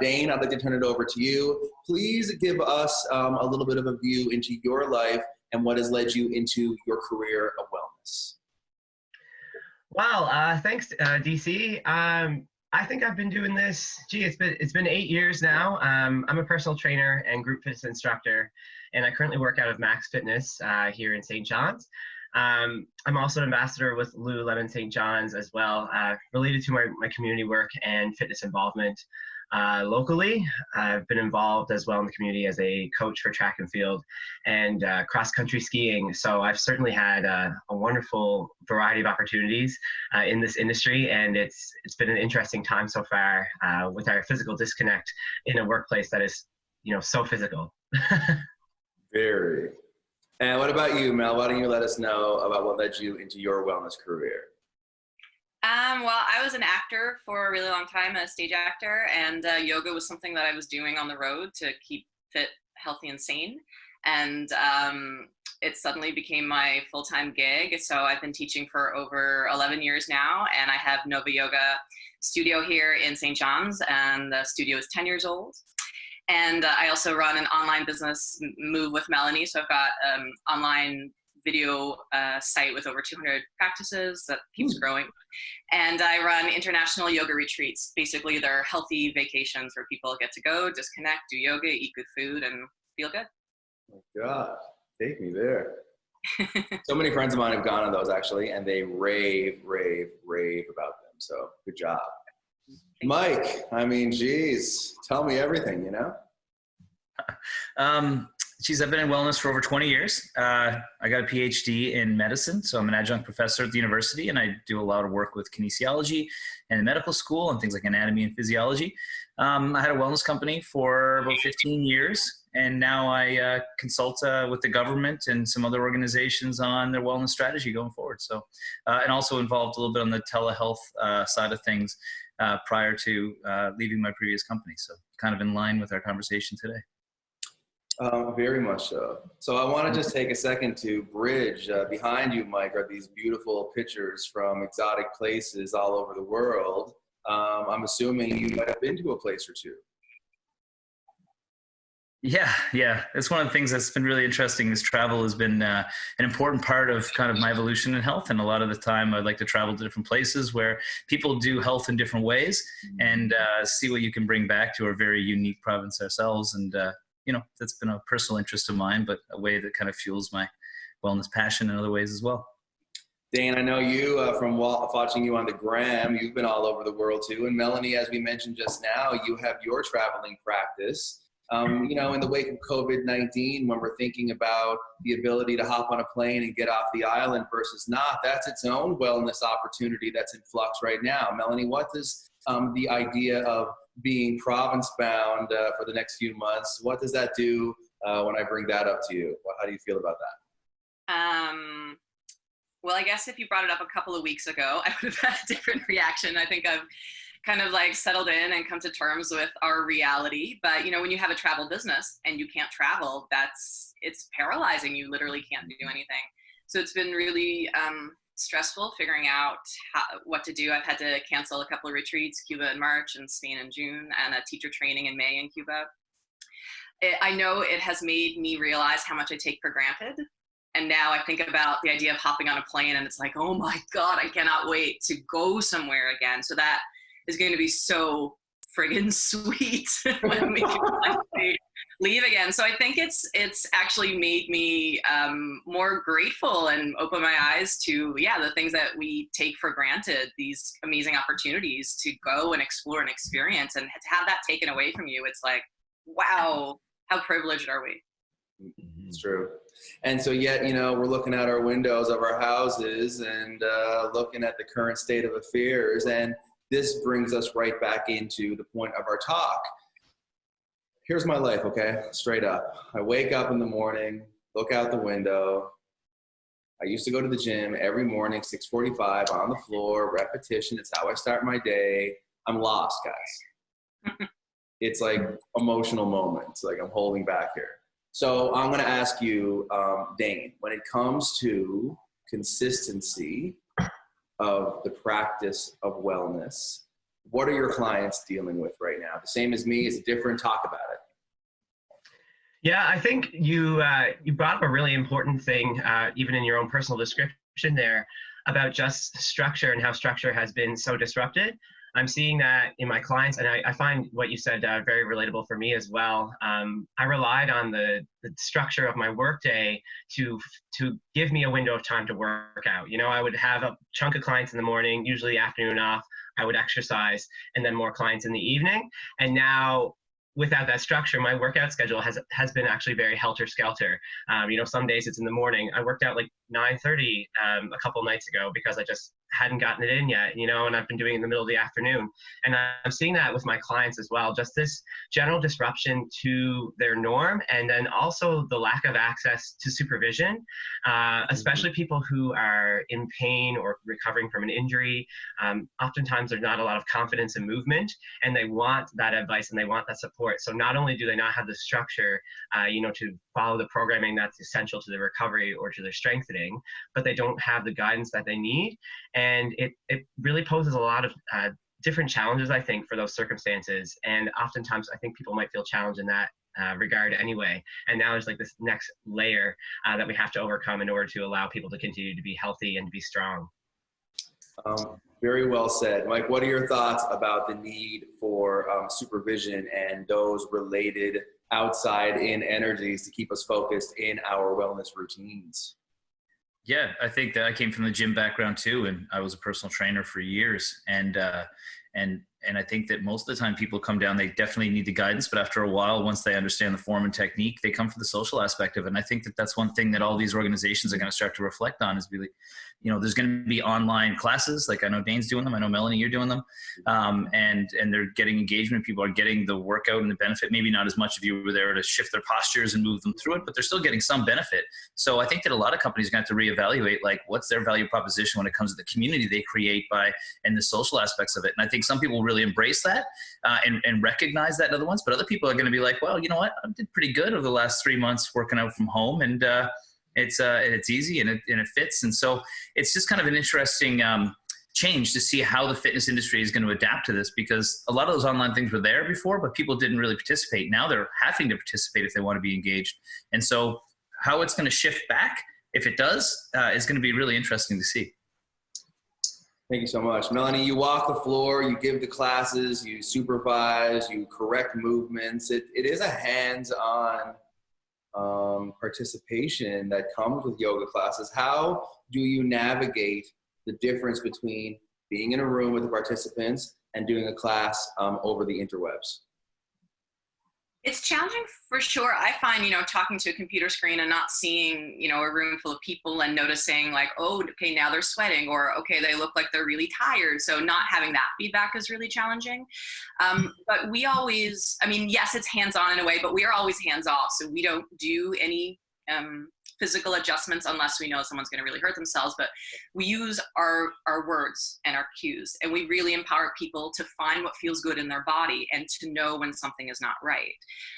Speaker 19: Dane, I'd like to turn it over to you. Please give us a little bit of a view into your life and what has led you into your career of wellness.
Speaker 20: Wow, thanks, DC. I think I've been doing this, it's been 8 years now. I'm a personal trainer and group fitness instructor, and I currently work out of Max Fitness here in St. John's. I'm also an ambassador with Lululemon St. John's as well, related to my community work and fitness involvement. Locally, I've been involved as well in the community as a coach for track and field and cross-country skiing. So I've certainly had a wonderful variety of opportunities in this industry, and it's been an interesting time so far with our physical disconnect in a workplace that is, so physical.
Speaker 19: Very. And what about you, Mel? Why don't you let us know about what led you into your wellness career?
Speaker 21: Well, I was an actor for a really long time, a stage actor, and yoga was something that I was doing on the road to keep fit, healthy, and sane. And it suddenly became my full-time gig. So I've been teaching for over 11 years now, and I have Nova Yoga Studio here in St. John's, and the studio is 10 years old. And I also run an online business, Move with Melanie. So I've got online video site with over 200 practices that keeps growing. And I run international yoga retreats. Basically, they're healthy vacations where people get to go, disconnect, do yoga, eat good food, and feel good.
Speaker 19: Oh my God, take me there. So many friends of mine have gone on those actually, and they rave about them. So good job. Mike, I mean, geez, tell me everything,
Speaker 22: I've been in wellness for over 20 years. I got a PhD in medicine, so I'm an adjunct professor at the university, and I do a lot of work with kinesiology and medical school and things like anatomy and physiology. I had a wellness company for about 15 years, and now I consult with the government and some other organizations on their wellness strategy going forward. So, and also involved a little bit on the telehealth side of things prior to leaving my previous company. So kind of in line with our conversation today.
Speaker 19: Very much so. So I want to just take a second to bridge. Behind you, Mike, are these beautiful pictures from exotic places all over the world. I'm assuming you might have been to a place or two.
Speaker 22: Yeah. It's one of the things that's been really interesting. This travel has been an important part of kind of my evolution in health. And a lot of the time I'd like to travel to different places where people do health in different ways and see what you can bring back to our very unique province ourselves. And, that's been a personal interest of mine, but a way that kind of fuels my wellness passion in other ways as well.
Speaker 19: Dane, I know you from watching you on the gram, you've been all over the world too. And Melanie, as we mentioned just now, you have your traveling practice. In the wake of COVID-19, when we're thinking about the ability to hop on a plane and get off the island versus not, that's its own wellness opportunity that's in flux right now. Melanie, what does the idea of being province-bound for the next few months, what does that do when I bring that up to you? How do you feel about that?
Speaker 21: Well, I guess if you brought it up a couple of weeks ago, I would have had a different reaction. I think I've kind of like settled in and come to terms with our reality. But, when you have a travel business and you can't travel, it's paralyzing. You literally can't do anything. So it's been really stressful figuring out what to do. I've had to cancel a couple of retreats, Cuba in March and Spain in June, and a teacher training in May in Cuba. I know it has made me realize how much I take for granted. And now I think about the idea of hopping on a plane and it's like, oh my God, I cannot wait to go somewhere again. So that is going to be so friggin' sweet when we can finally leave again. So I think it's actually made me more grateful and open my eyes to, the things that we take for granted, these amazing opportunities to go and explore and experience, and to have that taken away from you. It's like, wow, how privileged are we?
Speaker 19: It's true. And so yet, we're looking out our windows of our houses and looking at the current state of affairs. And this brings us right back into the point of our talk. Here's my life, okay? Straight up. I wake up in the morning, look out the window. I used to go to the gym every morning, 6:45 on the floor, repetition. It's how I start my day. I'm lost, guys. It's like emotional moments, like I'm holding back here. So I'm going to ask you, Dane, when it comes to consistency of the practice of wellness, what are your clients dealing with right now? The same as me? Is it different? Talk about it.
Speaker 20: Yeah, I think you brought up a really important thing, even in your own personal description there, about just structure and how structure has been so disrupted. I'm seeing that in my clients, and I find what you said very relatable for me as well. I relied on the structure of my workday to give me a window of time to work out. I would have a chunk of clients in the morning, usually the afternoon off. I would exercise, and then more clients in the evening. And now, without that structure, my workout schedule has been actually very helter-skelter. Some days it's in the morning. I worked out like 9:30 a couple nights ago because I just hadn't gotten it in yet, and I've been doing it in the middle of the afternoon. And I'm seeing that with my clients as well, just this general disruption to their norm, and then also the lack of access to supervision, especially people who are in pain or recovering from an injury. Oftentimes there's not a lot of confidence in movement, and they want that advice and they want that support. So not only do they not have the structure, to follow the programming that's essential to their recovery or to their strengthening, but they don't have the guidance that they need. And it really poses a lot of different challenges, I think, for those circumstances. And oftentimes I think people might feel challenged in that regard anyway. And now there's like this next layer that we have to overcome in order to allow people to continue to be healthy and to be strong.
Speaker 19: Very well said. Mike, what are your thoughts about the need for supervision and those related outside-in energies to keep us focused in our wellness routines?
Speaker 22: Yeah, I think that I came from the gym background too, and I was a personal trainer for years. And I think that most of the time people come down, they definitely need the guidance, but after a while, once they understand the form and technique, they come for the social aspect of it. And I think that that's one thing that all these organizations are going to start to reflect on is really, there's going to be online classes. Like I know Dane's doing them. I know Melanie, you're doing them. And they're getting engagement. People are getting the workout and the benefit, maybe not as much if you were there to shift their postures and move them through it, but they're still getting some benefit. So I think that a lot of companies are going to have to reevaluate, like, what's their value proposition when it comes to the community they create and the social aspects of it. And I think some people really embrace that and recognize that in other ones, but other people are going to be like, well, you know what, I did pretty good over the last 3 months working out from home, and it's easy and it fits. And so it's just kind of an interesting change to see how the fitness industry is going to adapt to this, because a lot of those online things were there before, but people didn't really participate. Now they're having to participate if they want to be engaged. And so how it's going to shift back, if it does, is going to be really interesting to see.
Speaker 19: Thank you so much. Melanie, you walk the floor, you give the classes, you supervise, you correct movements. It is a hands-on participation that comes with yoga classes. How do you navigate the difference between being in a room with the participants and doing a class over the interwebs?
Speaker 21: It's challenging for sure. I find, talking to a computer screen and not seeing, a room full of people and noticing like, oh, okay, now they're sweating, or okay, they look like they're really tired. So not having that feedback is really challenging. But we always, yes, it's hands-on in a way, but we are always hands-off. So we don't do any physical adjustments unless we know someone's going to really hurt themselves, but we use our words and our cues, and we really empower people to find what feels good in their body and to know when something is not right.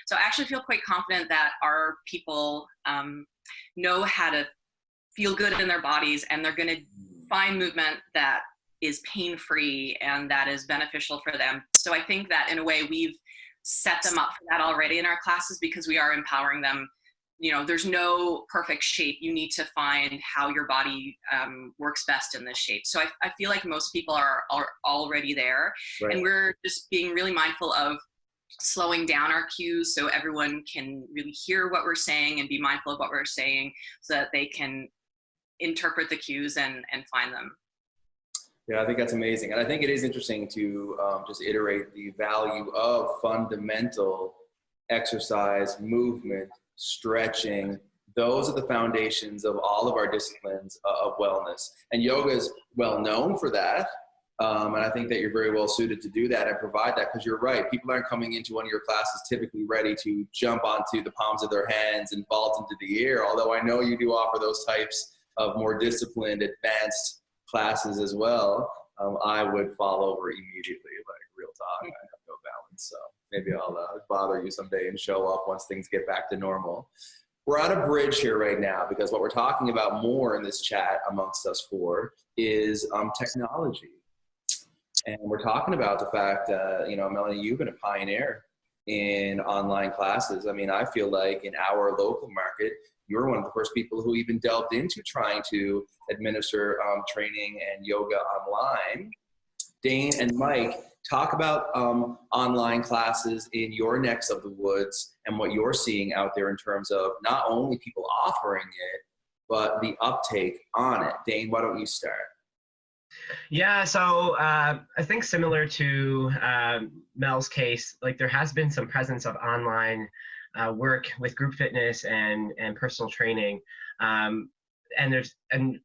Speaker 21: So I actually feel quite confident that our people know how to feel good in their bodies, and they're going to find movement that is pain-free and that is beneficial for them. So I think that in a way we've set them up for that already in our classes, because we are empowering them. There's no perfect shape. You need to find how your body works best in this shape. So I feel like most people are already there. Right. And we're just being really mindful of slowing down our cues so everyone can really hear what we're saying and be mindful of what we're saying so that they can interpret the cues and find them.
Speaker 19: Yeah, I think that's amazing. And I think it is interesting to just iterate the value of fundamental exercise, movement, stretching. Those are the foundations of all of our disciplines of wellness. And yoga is well known for that. And I think that you're very well suited to do that and provide that, because you're right. People aren't coming into one of your classes typically ready to jump onto the palms of their hands and vault into the air, although I know you do offer those types of more disciplined, advanced classes as well. I would fall over immediately, like real talk. I have no balance, so maybe I'll bother you someday and show up once things get back to normal. We're on a bridge here right now, because what we're talking about more in this chat amongst us four is technology. And we're talking about the fact that, Melanie, you've been a pioneer in online classes. I mean, I feel like in our local market, you're one of the first people who even delved into trying to administer training and yoga online. Dane and Mike, talk about online classes in your necks of the woods and what you're seeing out there in terms of not only people offering it, but the uptake on it. Dane, why don't you start?
Speaker 20: Yeah, so I think similar to Mel's case, like there has been some presence of online work with group fitness and personal training. And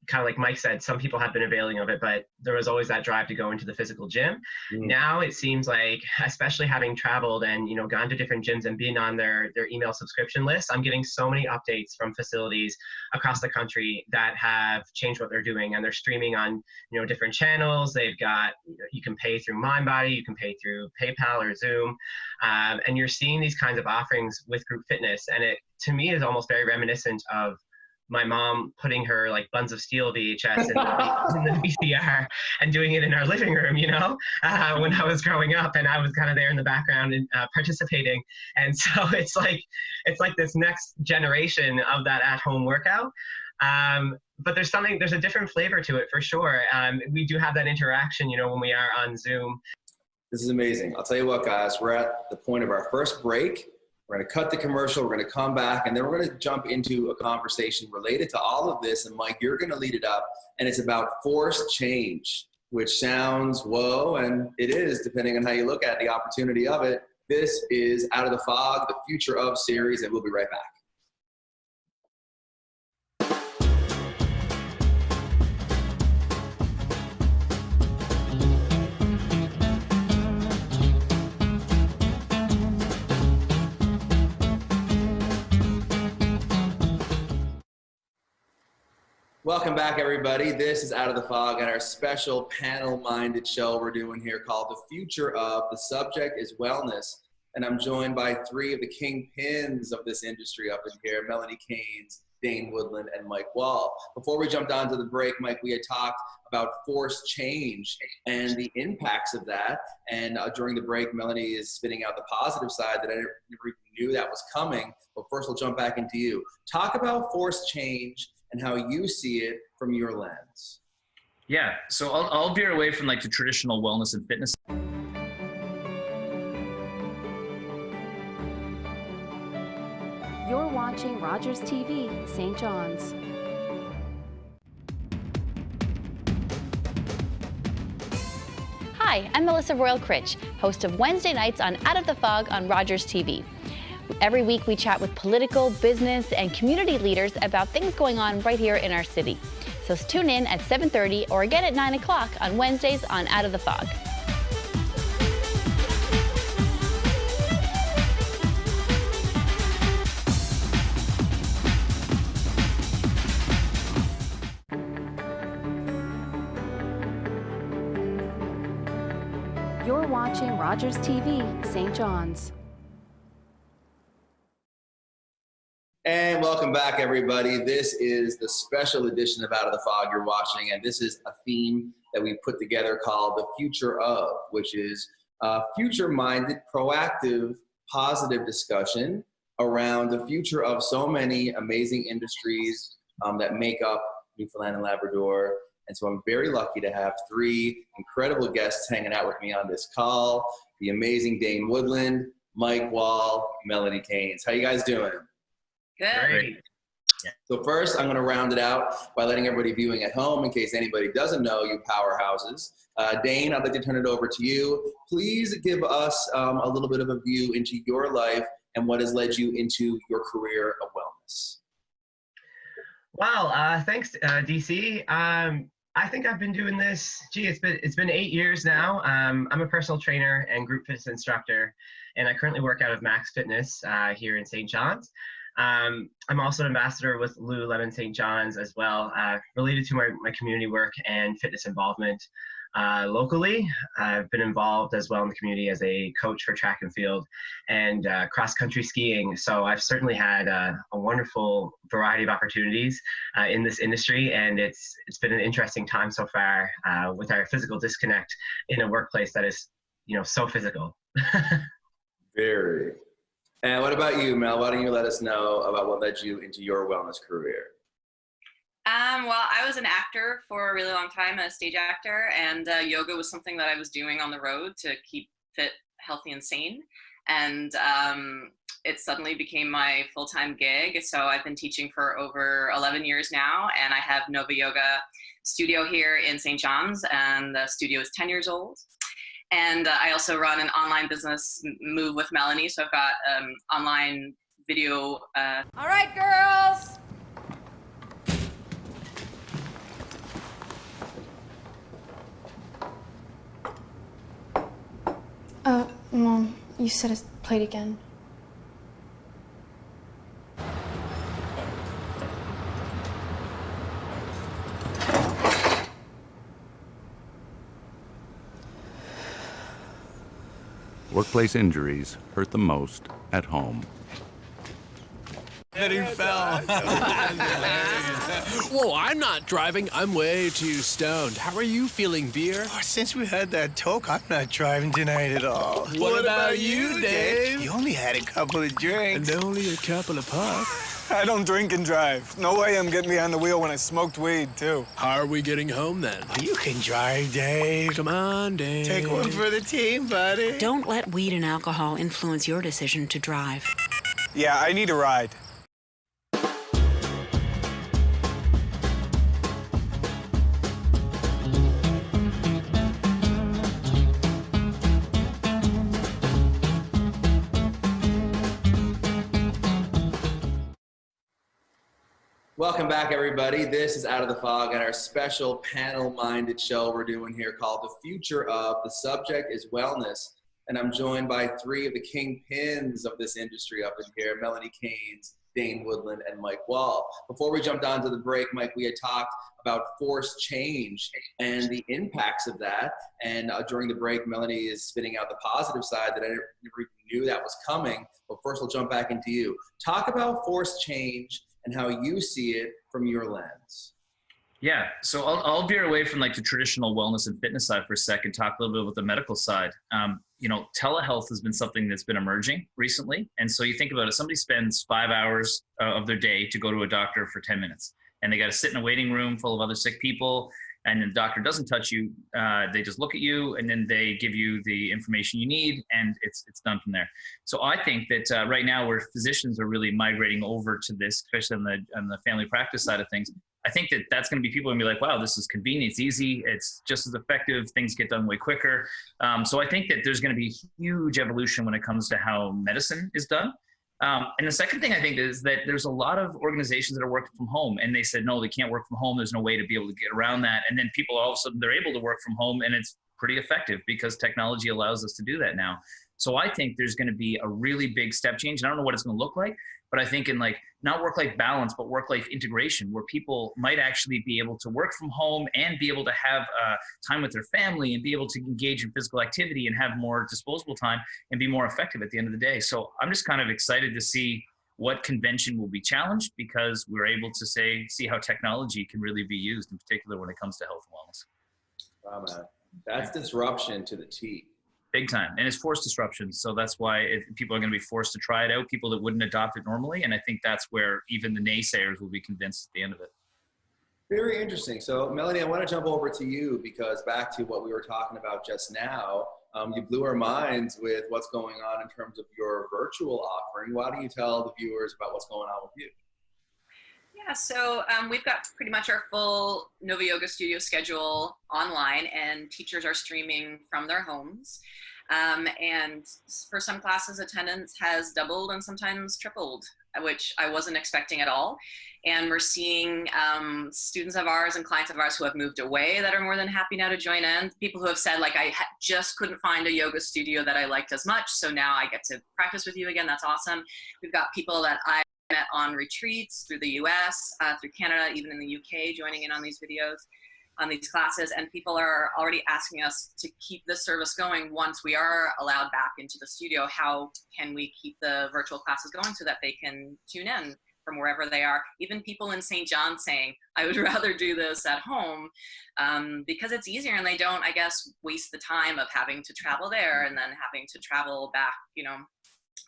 Speaker 20: kind of like Mike said, some people have been availing of it, but there was always that drive to go into the physical gym. Now it seems like, especially having traveled and, gone to different gyms and been on their email subscription list, I'm getting so many updates from facilities across the country that have changed what they're doing, and they're streaming on, different channels. They've got, you can pay through MindBody, you can pay through PayPal or Zoom. And you're seeing these kinds of offerings with group fitness. And it, to me, is almost very reminiscent of my mom putting her like Buns of Steel VHS in the VCR and doing it in our living room, when I was growing up, and I was kind of there in the background and participating. And so it's like this next generation of that at-home workout. But there's a different flavor to it for sure. We do have that interaction, when we are on Zoom.
Speaker 19: This is amazing. I'll tell you what, guys, we're at the point of our first break. We're going to cut the commercial, we're going to come back, and then we're going to jump into a conversation related to all of this. And Mike, you're going to lead it up, and it's about forced change, which sounds whoa, and it is, depending on how you look at the opportunity of it. This is Out of the Fog, the Future of series, and we'll be right back. Welcome back, everybody. This is Out of the Fog and our special panel-minded show we're doing here called The Future of. The subject is wellness, and I'm joined by three of the kingpins of this industry up in here, Melanie Keynes, Dane Woodland, and Mike Wall. Before we jumped onto the break, Mike, we had talked about forced change and the impacts of that. And during the break, Melanie is spitting out the positive side that I never even knew that was coming. But first, we'll jump back into you. Talk about forced change and how you see it from your lens.
Speaker 22: Yeah, so I'll veer away from like the traditional wellness and fitness.
Speaker 2: You're watching Rogers TV, St. John's.
Speaker 1: Hi, I'm Melissa Royal-Critch, host of Wednesday nights on Out of the Fog on Rogers TV. Every week we chat with political, business, and community leaders about things going on right here in our city. So tune in at 7:30 or again at 9 o'clock on Wednesdays on Out of the Fog.
Speaker 2: You're watching Rogers TV, St. John's.
Speaker 19: And welcome back, everybody. This is the special edition of Out of the Fog you're watching, and this is a theme that we put together called The Future of, which is future-minded, proactive, positive discussion around the future of so many amazing industries that make up Newfoundland and Labrador. And so I'm very lucky to have three incredible guests hanging out with me on this call. The amazing Dane Woodland, Mike Wall, Melanie Keynes. How you guys doing?
Speaker 21: Good.
Speaker 22: Great.
Speaker 19: So first, I'm going to round it out by letting everybody viewing at home, in case anybody doesn't know you powerhouses. Dane, I'd like to turn it over to you. Please give us a little bit of a view into your life and what has led you into your career of wellness.
Speaker 20: Wow, thanks, DC. I think I've been doing this. It's been 8 years now. I'm a personal trainer and group fitness instructor, and I currently work out of Max Fitness here in St. John's. I'm also an ambassador with Lululemon St. John's as well, related to my community work and fitness involvement. Locally, I've been involved as well in the community as a coach for track and field and cross-country skiing. So I've certainly had a wonderful variety of opportunities in this industry, and it's been an interesting time so far with our physical disconnect in a workplace that is, so physical.
Speaker 19: Very. And what about you, Mel? Why don't you let us know about what led you into your wellness career?
Speaker 21: Well, I was an actor for a really long time, a stage actor, and yoga was something that I was doing on the road to keep fit, healthy, and sane. And it suddenly became my full-time gig. So I've been teaching for over 11 years now, and I have Nova Yoga studio here in St. John's, and the studio is 10 years old. And I also run an online business, Move with Melanie. So I've got online video.
Speaker 5: All right, girls.
Speaker 6: Mom, you said it's played again.
Speaker 7: Workplace injuries hurt the most at home.
Speaker 4: That he fell. Whoa, I'm not driving. I'm way too stoned. How are you feeling, Beer?
Speaker 8: Oh, since we had that talk, I'm not driving tonight at all.
Speaker 4: What about you, Dave?
Speaker 8: You only had a couple of drinks.
Speaker 4: And only a couple of puffs.
Speaker 8: I don't drink and drive. No way I'm getting behind the wheel when I smoked weed, too.
Speaker 4: How are we getting home, then?
Speaker 8: Well, you can drive, Dave.
Speaker 4: Come on, Dave.
Speaker 8: Take one for the team, buddy.
Speaker 2: Don't let weed and alcohol influence your decision to drive.
Speaker 8: Yeah, I need a ride.
Speaker 19: Welcome back, everybody. This is Out of the Fog and our special panel-minded show we're doing here called The Future of. The subject is wellness, and I'm joined by three of the kingpins of this industry up in here, Melanie Keynes, Dane Woodland, and Mike Wall. Before we jumped onto the break, Mike, we had talked about forced change and the impacts of that. And during the break, Melanie is spitting out the positive side that I never even knew that was coming. But first, we'll jump back into you. Talk about forced change and how you see it from your lens.
Speaker 22: Yeah, so I'll veer away from like the traditional wellness and fitness side for a second, talk a little bit about the medical side. Telehealth has been something that's been emerging recently. And so you think about it, somebody spends 5 hours of their day to go to a doctor for 10 minutes. And they got to sit in a waiting room full of other sick people. And the doctor doesn't touch you. They just look at you, and then they give you the information you need, and it's done from there. So I think that right now, where physicians are really migrating over to this, especially on the family practice side of things, I think that that's going to be people going to be like, wow, this is convenient, it's easy, it's just as effective, things get done way quicker. So I think that there's going to be huge evolution when it comes to how medicine is done. And the second thing I think is that there's a lot of organizations that are working from home, and they said, no, they can't work from home. There's no way to be able to get around that. And then people all of a sudden, they're able to work from home, and it's pretty effective because technology allows us to do that now. So I think there's going to be a really big step change. And I don't know what it's going to look like, but I think in like not work-life balance, but work-life integration, where people might actually be able to work from home and be able to have time with their family and be able to engage in physical activity and have more disposable time and be more effective at the end of the day. So I'm just kind of excited to see what convention will be challenged, because we're able to see how technology can really be used, in particular when it comes to health and wellness.
Speaker 19: Wow, man. That's disruption to the T.
Speaker 22: Big time. And it's forced disruption. So that's why people are going to be forced to try it out, people that wouldn't adopt it normally. And I think that's where even the naysayers will be convinced at the end of it.
Speaker 19: Very interesting. So Melanie, I want to jump over to you, because back to what we were talking about just now, You blew our minds with what's going on in terms of your virtual offering. Why don't you tell the viewers about what's going on with you?
Speaker 21: Yeah, so we've got pretty much our full Nova Yoga Studio schedule online, and teachers are streaming from their homes. And for some classes, attendance has doubled and sometimes tripled, which I wasn't expecting at all. And we're seeing students of ours and clients of ours who have moved away that are more than happy now to join in. People who have said, like, I just couldn't find a yoga studio that I liked as much, so now I get to practice with you again. That's awesome. We've got people that I met on retreats through the US, through Canada, even in the UK, joining in on these videos, on these classes, and people are already asking us to keep this service going once we are allowed back into the studio. How can we keep the virtual classes going so that they can tune in from wherever they are? Even people in St. John saying, I would rather do this at home because it's easier, and they don't, I guess, waste the time of having to travel there and then having to travel back, you know,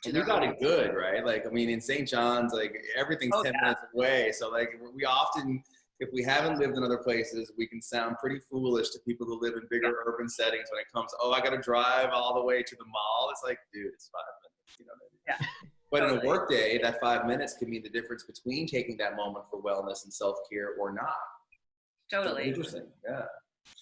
Speaker 21: to
Speaker 19: We got it good, right? Like, I mean, in St. John's, like, everything's 10 minutes away. So, like, we often, if we haven't lived in other places, we can sound pretty foolish to people who live in bigger urban settings when it comes, oh, I got to drive all the way to the mall. It's like, dude, it's 5 minutes, you know what I mean? Yeah. But in a work day, that 5 minutes can mean the difference between taking that moment for wellness and self-care or not.
Speaker 21: Totally.
Speaker 19: So interesting, yeah.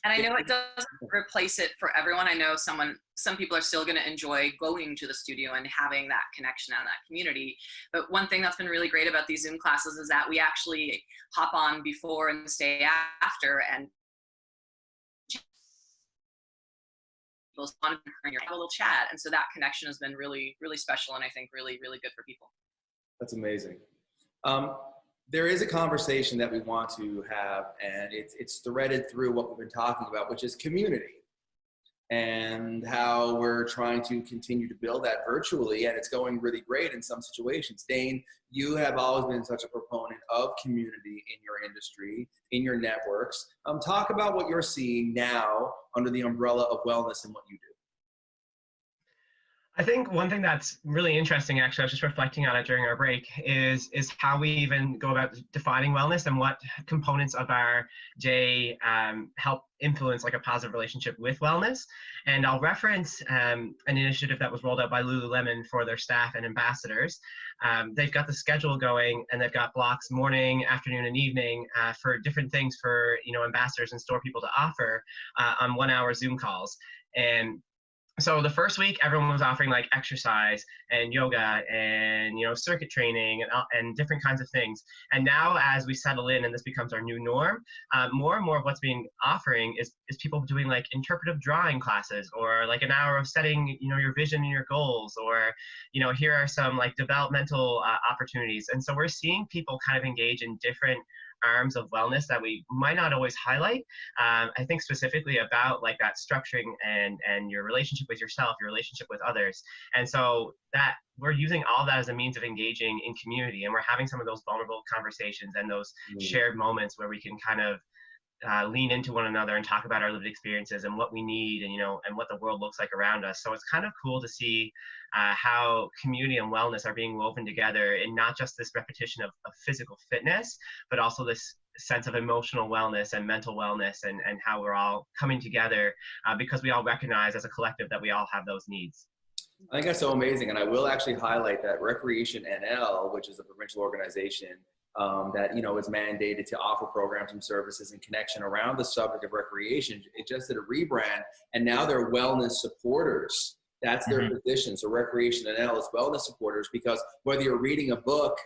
Speaker 21: And I know it doesn't replace it for everyone. I know some people are still going to enjoy going to the studio and having that connection and that community. But one thing that's been really great about these Zoom classes is that we actually hop on before and stay after, and people's on and have a little chat. And so that connection has been really, really special, and I think really, really good for people.
Speaker 19: That's amazing. There is a conversation that we want to have, and it's threaded through what we've been talking about, which is community, and how we're trying to continue to build that virtually, and it's going really great in some situations. Dane, you have always been such a proponent of community in your industry, in your networks. Talk about what you're seeing now under the umbrella of wellness and what you do.
Speaker 20: I think one thing that's really interesting, actually, I was just reflecting on it during our break, is how we even go about defining wellness and what components of our day help influence like a positive relationship with wellness. And I'll reference an initiative that was rolled out by Lululemon for their staff and ambassadors. They've got the schedule going, and they've got blocks morning, afternoon, and evening for different things for, you know, ambassadors and store people to offer on 1 hour Zoom calls. And so the first week, everyone was offering like exercise and yoga and, you know, circuit training and different kinds of things. And now as we settle in and this becomes our new norm, more and more of what's being offering is people doing like interpretive drawing classes, or like an hour of setting, you know, your vision and your goals, or, you know, here are some like developmental opportunities. And so we're seeing people kind of engage in different arms of wellness that we might not always highlight. I think specifically about like that structuring and your relationship with yourself, your relationship with others. And so that we're using all that as a means of engaging in community, and we're having some of those vulnerable conversations and those shared moments where we can kind of lean into one another and talk about our lived experiences and what we need, and, you know, and what the world looks like around us. So it's kind of cool to see how community and wellness are being woven together in not just this repetition of physical fitness, but also this sense of emotional wellness and mental wellness, and how we're all coming together because we all recognize as a collective that we all have those needs.
Speaker 19: I think that's so amazing, and I will actually highlight that Recreation NL, which is a provincial organization that, you know, is mandated to offer programs and services and connection around the subject of recreation. It just did a rebrand, and now they're wellness supporters. That's their position. So Recreation NL is wellness supporters, because whether you're reading a book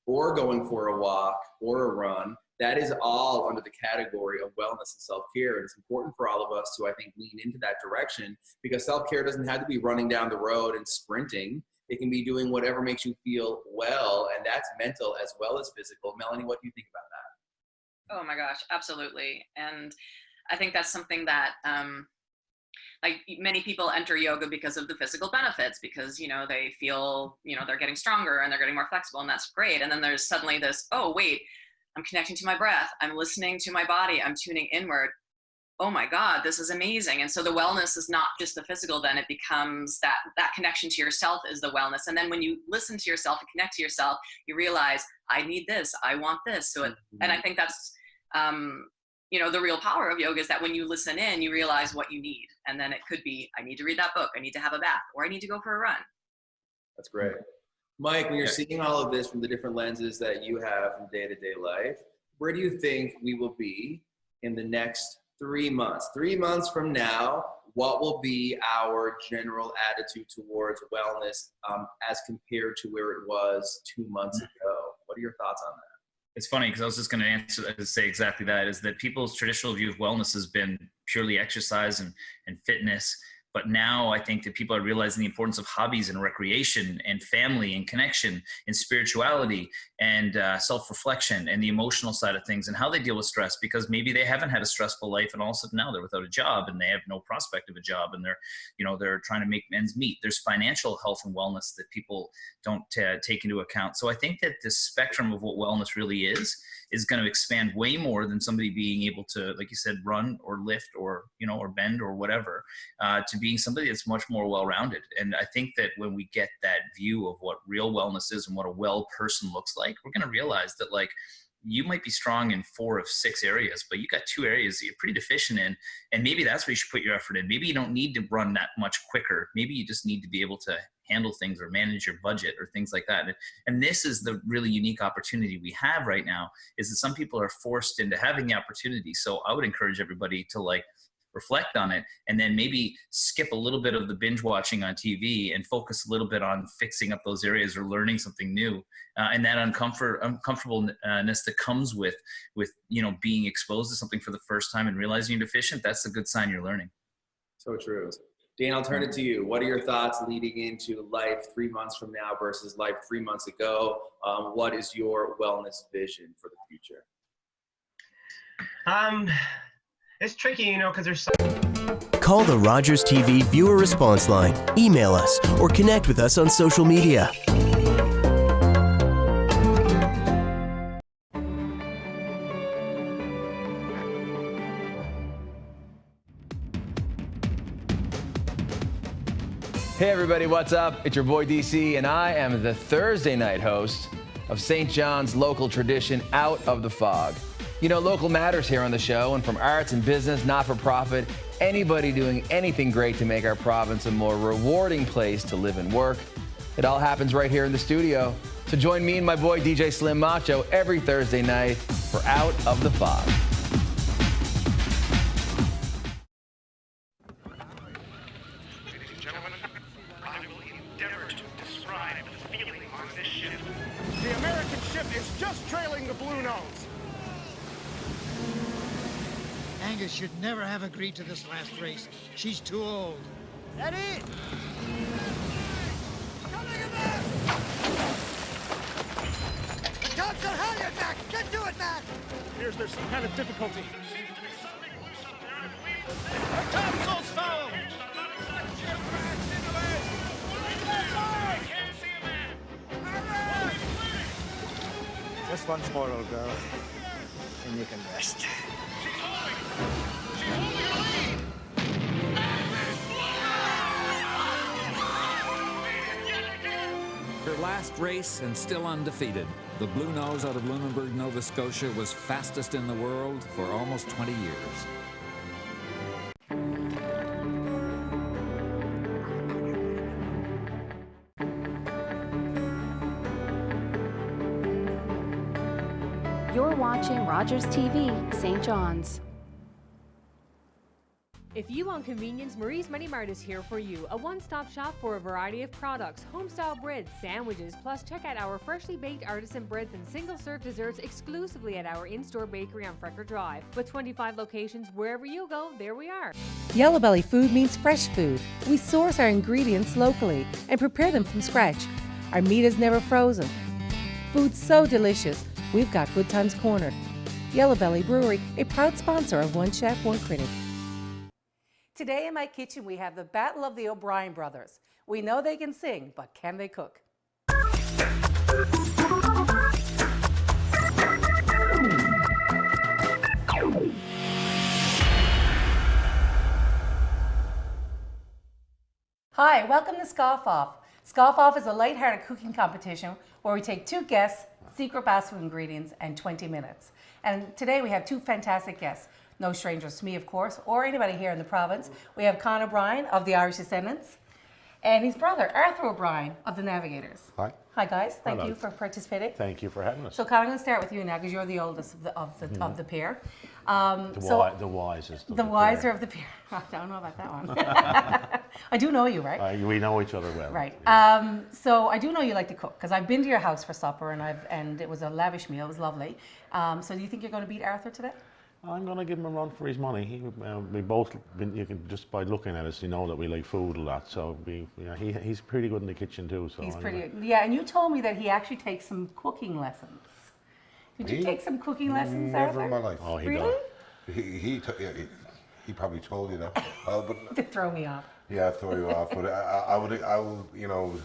Speaker 19: or going for a walk or a run, that is all under the category of wellness and self-care. And it's important for all of us to, I think, lean into that direction, because self-care doesn't have to be running down the road and sprinting. It can be doing whatever makes you feel well, and that's mental as well as physical. Melanie, what do you think about that?
Speaker 21: Oh my gosh, absolutely. And I think that's something that like many people enter yoga because of the physical benefits, because, you know, they feel, you know, they're getting stronger and they're getting more flexible, and that's great. And then there's suddenly this, oh wait, I'm connecting to my breath, I'm listening to my body, I'm tuning inward. Oh my God, this is amazing. And so the wellness is not just the physical, then it becomes that connection to yourself is the wellness. And then when you listen to yourself and connect to yourself, you realize, I need this, I want this. So it, and I think that's the real power of yoga is that when you listen in, you realize what you need. And then it could be, I need to read that book, I need to have a bath, or I need to go for a run.
Speaker 19: That's great. Mike, when you're seeing all of this from the different lenses that you have from day-to-day life, where do you think we will be in the next 3 months? 3 months from now, what will be our general attitude towards wellness as compared to where it was 2 months ago? What are your thoughts on that?
Speaker 22: It's funny because I was just going to say exactly that, is that people's traditional view of wellness has been purely exercise and fitness. But now I think that people are realizing the importance of hobbies and recreation and family and connection and spirituality and self-reflection and the emotional side of things and how they deal with stress, because maybe they haven't had a stressful life and all of a sudden now they're without a job and they have no prospect of a job and they're trying to make ends meet. There's financial health and wellness that people don't take into account. So I think that the spectrum of what wellness really is going to expand way more than somebody being able to, like you said, run or lift or, or bend or whatever, to being somebody that's much more well-rounded. And I think that when we get that view of what real wellness is and what a well person looks like, we're going to realize that, like, you might be strong in 4 of 6 areas, but you got 2 areas that you're pretty deficient in. And maybe that's where you should put your effort in. Maybe you don't need to run that much quicker. Maybe you just need to be able to handle things or manage your budget or things like that. And this is the really unique opportunity we have right now, is that some people are forced into having the opportunity. So I would encourage everybody to reflect on it and then maybe skip a little bit of the binge watching on TV and focus a little bit on fixing up those areas or learning something new. And that uncomfortableness that comes with being exposed to something for the first time and realizing you're deficient, that's a good sign you're learning.
Speaker 19: So true. Dan, I'll turn it to you. What are your thoughts leading into life 3 months from now versus life 3 months ago? What is your wellness vision for the future?
Speaker 20: It's tricky, because there's
Speaker 9: Call the Rogers TV viewer response line, email us, or connect with us on social media.
Speaker 10: Hey everybody, what's up? It's your boy DC, and I am the Thursday night host of St. John's local tradition, Out of the Fog. Local matters here on the show, and from arts and business, not-for-profit, anybody doing anything great to make our province a more rewarding place to live and work. It all happens right here in the studio. So join me and my boy DJ Slim Macho every Thursday night for Out of the Fog.
Speaker 23: The American ship is just trailing the Blue Nose.
Speaker 24: Angus should never have agreed to this last race. She's too old.
Speaker 23: Eddie!
Speaker 24: The cops are halyard back! Get to it, man!
Speaker 23: Appears there's some kind of difficulty.
Speaker 24: The topsail's foul!
Speaker 23: Just once more, old girl, and you can rest.
Speaker 11: Her last race and still undefeated. The Blue Nose out of Lunenburg, Nova Scotia was fastest in the world for almost 20 years.
Speaker 25: You're watching Rogers TV, St. John's.
Speaker 26: If you want convenience, Marie's Money Mart is here for you. A one-stop shop for a variety of products, home-style breads, sandwiches, plus check out our freshly baked artisan breads and single-serve desserts exclusively at our in-store bakery on Frecker Drive. With 25 locations, wherever you go, there we are.
Speaker 27: Yellow Belly food means fresh food. We source our ingredients locally and prepare them from scratch. Our meat is never frozen. Food's so delicious, we've got Good Times cornered. Yellow Belly Brewery, a proud sponsor of One Chef, One Critic.
Speaker 28: Today in my kitchen, we have the Battle of the O'Brien brothers. We know they can sing, but can they cook? Hi, welcome to Scoff Off. Scoff Off is a lighthearted cooking competition where we take 2 guests, secret basket ingredients, and 20 minutes. And today we have two fantastic guests. No strangers to me, of course, or anybody here in the province. We have Conor O'Brien of the Irish Descendants and his brother, Arthur O'Brien of the Navigators.
Speaker 3: Hi.
Speaker 28: Hi, guys. Thank
Speaker 3: Hello.
Speaker 28: you for participating.
Speaker 3: Thank you for having us.
Speaker 28: So, Conor, I'm going to start with you now because you're the oldest of the pair.
Speaker 3: The wisest.
Speaker 28: The wiser of the pair. I don't know about that one. I do know you, right?
Speaker 3: We know each other well.
Speaker 28: Right. So I do know you like to cook because I've been to your house for supper and it was a lavish meal. It was lovely. So do you think you're going to beat Arthur today?
Speaker 3: I'm going to give him a run for his money. We both, you can just by looking at us, you know that we like food a lot. So he's pretty good in the kitchen too. So
Speaker 28: he's
Speaker 3: anyway.
Speaker 28: pretty. Yeah, and you told me that he actually takes some cooking lessons. Did you take some cooking lessons,
Speaker 12: Never
Speaker 28: Arthur?
Speaker 12: in my life.
Speaker 3: Oh, he
Speaker 28: really?
Speaker 3: does.
Speaker 12: He probably told you that. But
Speaker 28: To throw me off.
Speaker 12: yeah, throw you off. But I would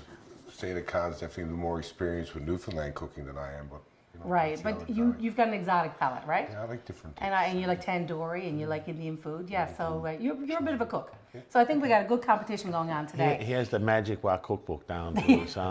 Speaker 12: say that Con's definitely more experienced with Newfoundland cooking than I am. But
Speaker 28: Right, but you've got an exotic palate, right?
Speaker 12: Yeah, I like different.
Speaker 28: And you like tandoori and you like Indian food, yeah. So you're a bit of a cook. So I think we got a good competition going on today.
Speaker 3: He has the Magic Wok cookbook down to